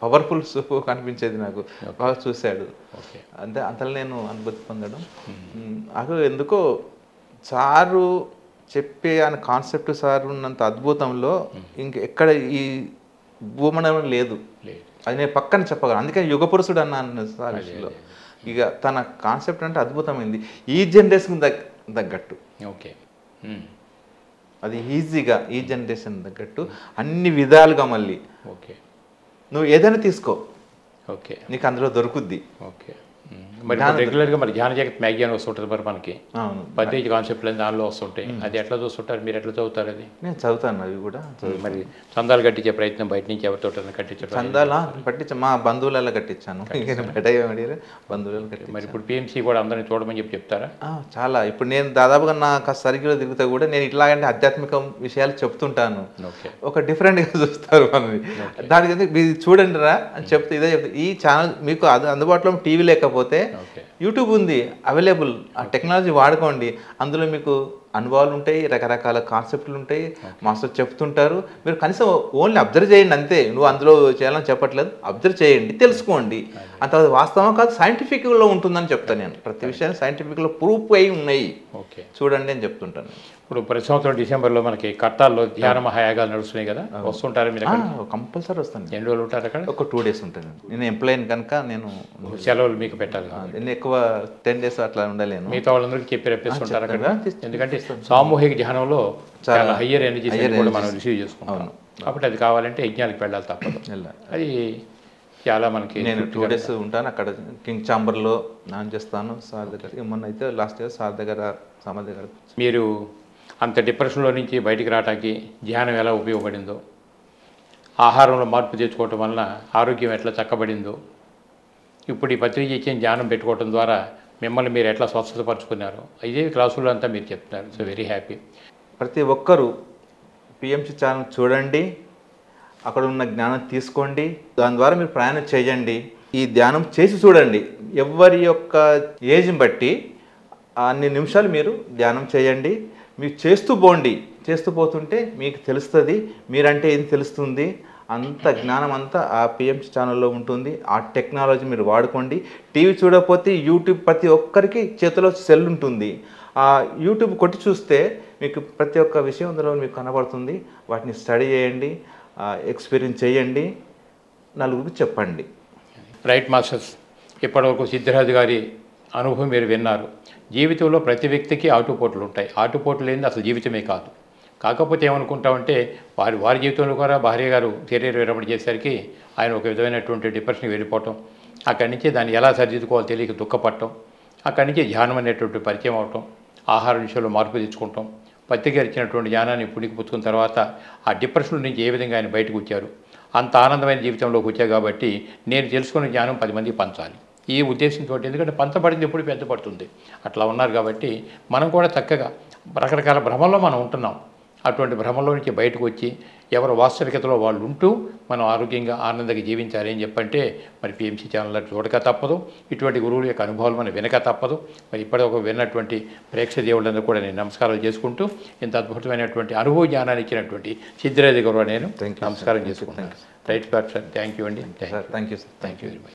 పవర్ఫుల్ సూప్ కనిపించేది నాకు. బాగా చూశాడు. అంటే అంతలో నేను అనుభూతి పొందడం నాకు ఎందుకో సారు చెప్పే ఆయన కాన్సెప్ట్ సార్ ఉన్నంత అద్భుతంలో ఎక్కడ ఈ భూమండలం లేదు. అది నేను పక్కన చెప్పగలను. అందుకని యుగ పురుషుడు అన్నాను సార్ విషయంలో. ఇక తన కాన్సెప్ట్ అంటే అద్భుతమైంది. ఈ జనరేషన్ తగ్గట్టు. ఓకే. అది ఈజీగా ఈ జనరేషన్ తగ్గట్టు అన్ని విధాలుగా మళ్ళీ ఓకే నువ్వు ఏదైనా తీసుకో, ఓకే, నీకు అందులో దొరుకుద్ది. ఓకే. మరి రెగ్యులర్గా మరి ధ్యాన జగత్ మ్యాగజైన్ వస్తుంటుంది మరి మనకి పద్ధతి కాన్సెప్ట్లు దానిలో వస్తుంటాయి. అది ఎట్లా చూస్తుంటారు మీరు? ఎట్లా చదువుతారు అది? నేను చదువుతాను అవి కూడా. మరి చందాలు కట్టించే ప్రయత్నం బయట నుంచి ఎవరితో కట్టించారు? చందాలా కట్టించా, మా బంధువులలో కట్టించాను. బంధువులలో కట్టి. మరి ఇప్పుడు పిఎంసీ కూడా అందరినీ చూడమని చెప్తారా? చాలా. ఇప్పుడు నేను దాదాపుగా నా సర్కిల్లో తిరుగుతా కూడా నేను ఇట్లాగంటే ఆధ్యాత్మిక విషయాలు చెప్తుంటాను. ఒక డిఫరెంట్గా చూస్తారు మనది. దానికి మీరు చూడండి రా అని చెప్తే ఇదే చెప్తాను. ఈ ఛానల్ మీకు అందుబాటులో టీవీ లేకపోతే యూట్యూబ్ ఉంది అవైలబుల్. ఆ టెక్నాలజీ వాడుకోండి. అందులో మీకు అనుభవాలు ఉంటాయి, రకరకాల కాన్సెప్ట్లు ఉంటాయి, మాస్టర్ చెప్తుంటారు. మీరు కనీసం ఓన్లీ అబ్జర్వ్ చేయండి అంతే. నువ్వు అందులో చేయాలని చెప్పట్లేదు, అబ్జర్వ్ చేయండి, తెలుసుకోండి. అంత వాస్తవం కాదు, సైంటిఫిక్లో ఉంటుందని చెప్తాను నేను. ప్రతి విషయాన్ని సైంటిఫిక్లో ప్రూఫ్ అయి ఉన్నాయి, చూడండి అని చెప్తుంటాను. ఇప్పుడు ప్రతి సంవత్సరం డిసెంబర్లో మనకి కట్టాల్లో ధ్యాన మహాయాగాలు నడుస్తున్నాయి కదా, వస్తుంటారా మీరు? కంపల్సరీ వస్తాను. ఎన్ని రోజులు ఉంటారు అక్కడ? ఒక 2 days ఉంటాను. నేను ఎంప్లాయీని కనుక నేను సెలవులు మీకు పెట్టాలి. నేను ఎక్కువ 10 days అట్లా ఉండలేను. మిగతా వాళ్ళందరికీ చెప్పి రప్పిస్తుంటారు అక్కడ. ఎందుకంటే సామూహిక ధ్యానంలో చాలా హయ్యర్ ఎనర్జీ కూడా మనం రిసీవ్ చేసుకుంటాం. కాబట్టి అది కావాలంటే యజ్ఞాలకు వెళ్ళాలి, తప్పదు. అది చాలా మనకి. నేను 2 days ఉంటాను అక్కడ. కింగ్ ఛాంబర్లో నాన్ చేస్తాను సార్ దగ్గర. మొన్న అయితే లాస్ట్ ఇయర్ సార్ దగ్గర సామర్ దగ్గర. మీరు అంత డిప్రెషన్లో నుంచి బయటికి రావడానికి ధ్యానం ఎలా ఉపయోగపడిందో, ఆహారంలో మార్పు తెచ్చుకోవటం వలన ఆరోగ్యం ఎట్లా చక్కబడిందో, ఇప్పుడు ఈ పత్రిక ఇచ్చిన ధ్యానం పెట్టుకోవడం ద్వారా మిమ్మల్ని మీరు ఎట్లా స్వస్థతపరుచుకున్నారు, ఇదే క్లాసులో అంతా మీరు చెప్తున్నారు. So very happy. ప్రతి ఒక్కరూ పిఎంసి ఛానల్ చూడండి, అక్కడ ఉన్న జ్ఞానం తీసుకోండి, దాని ద్వారా మీరు ప్రయాణం చేయండి. ఈ ధ్యానం చేసి చూడండి. ఎవరి యొక్క ఏజ్ని బట్టి అన్ని నిమిషాలు మీరు ధ్యానం చేయండి. మీరు చేస్తూ పోండి. చేస్తూ పోతుంటే మీకు తెలుస్తుంది, మీరంటే ఏం తెలుస్తుంది. అంత జ్ఞానం అంతా ఆ పిఎంసి ఛానల్లో ఉంటుంది. ఆ టెక్నాలజీ మీరు వాడుకోండి. టీవీ చూడకపోతే యూట్యూబ్ ప్రతి ఒక్కరికి చేతిలో సెల్ ఉంటుంది. ఆ యూట్యూబ్ కొట్టి చూస్తే మీకు ప్రతి ఒక్క విషయం అందులో మీకు కనబడుతుంది. వాటిని స్టడీ చేయండి, ఎక్స్పీరియన్స్ చేయండి, నలుగురికి చెప్పండి. Right masters. ఇప్పటివరకు సిద్ధిరాజు గారి అనుభవం మీరు విన్నారు. జీవితంలో ప్రతి వ్యక్తికి ఆటుపోట్లు ఉంటాయి. ఆటుపోట్లు లేనిది అసలు జీవితమే కాదు. కాకపోతే ఏమనుకుంటామంటే వారి జీవితంలో కూడా భార్య గారు శరీర విరమణ చేసేసరికి ఆయన ఒక విధమైనటువంటి డిప్రెషన్కి వెళ్ళిపోవటం, అక్కడి నుంచి దాన్ని ఎలా సరిదిద్దుకోవాలో తెలియక దుఃఖపడటం, అక్కడి నుంచి ధ్యానం అనేటువంటి పరిచయం అవటం, ఆహార విషయంలో మార్పు తెచ్చుకుంటాం, పత్రిక ఇచ్చినటువంటి జ్ఞానాన్ని పుణికి పుచ్చుకున్న తర్వాత ఆ డిప్రెషన్ నుంచి ఏ విధంగా ఆయన బయటకు వచ్చారు, అంత ఆనందమైన జీవితంలోకి వచ్చారు. కాబట్టి నేను తెలుసుకున్న జ్ఞానం 10 మందికి పంచాలి ఈ ఉద్దేశంతో, ఎందుకంటే పంచబడింది ఎప్పుడు పెద్దపడుతుంది, అట్లా ఉన్నారు. కాబట్టి మనం కూడా చక్కగా రకరకాల భ్రమల్లో మనం ఉంటున్నాం. అటువంటి భ్రమలో నుంచి బయటకు వచ్చి ఎవరు వాస్తవికతలో వాళ్ళు ఉంటూ మనం ఆరోగ్యంగా ఆనందంగా జీవించాలి అని చెప్పంటే మరి పిఎంసి ఛానల్లో చూడక తప్పదు. ఇటువంటి గురువుల యొక్క అనుభవాలు మనం వినక తప్పదు. మరి ఇప్పటివరకు విన్నటువంటి ప్రేక్ష దేవుళ్ళందరూ కూడా నేను నమస్కారాలు చేసుకుంటూ ఇంత అద్భుతమైనటువంటి అనుభవ జ్ఞానాన్ని ఇచ్చినటువంటి సిద్ధిరాజు గారు నేను నమస్కారం చేసుకుంటున్నాను. రైట్ సార్, థ్యాంక్ యూ అండి. Thank you sir. Thank you very much.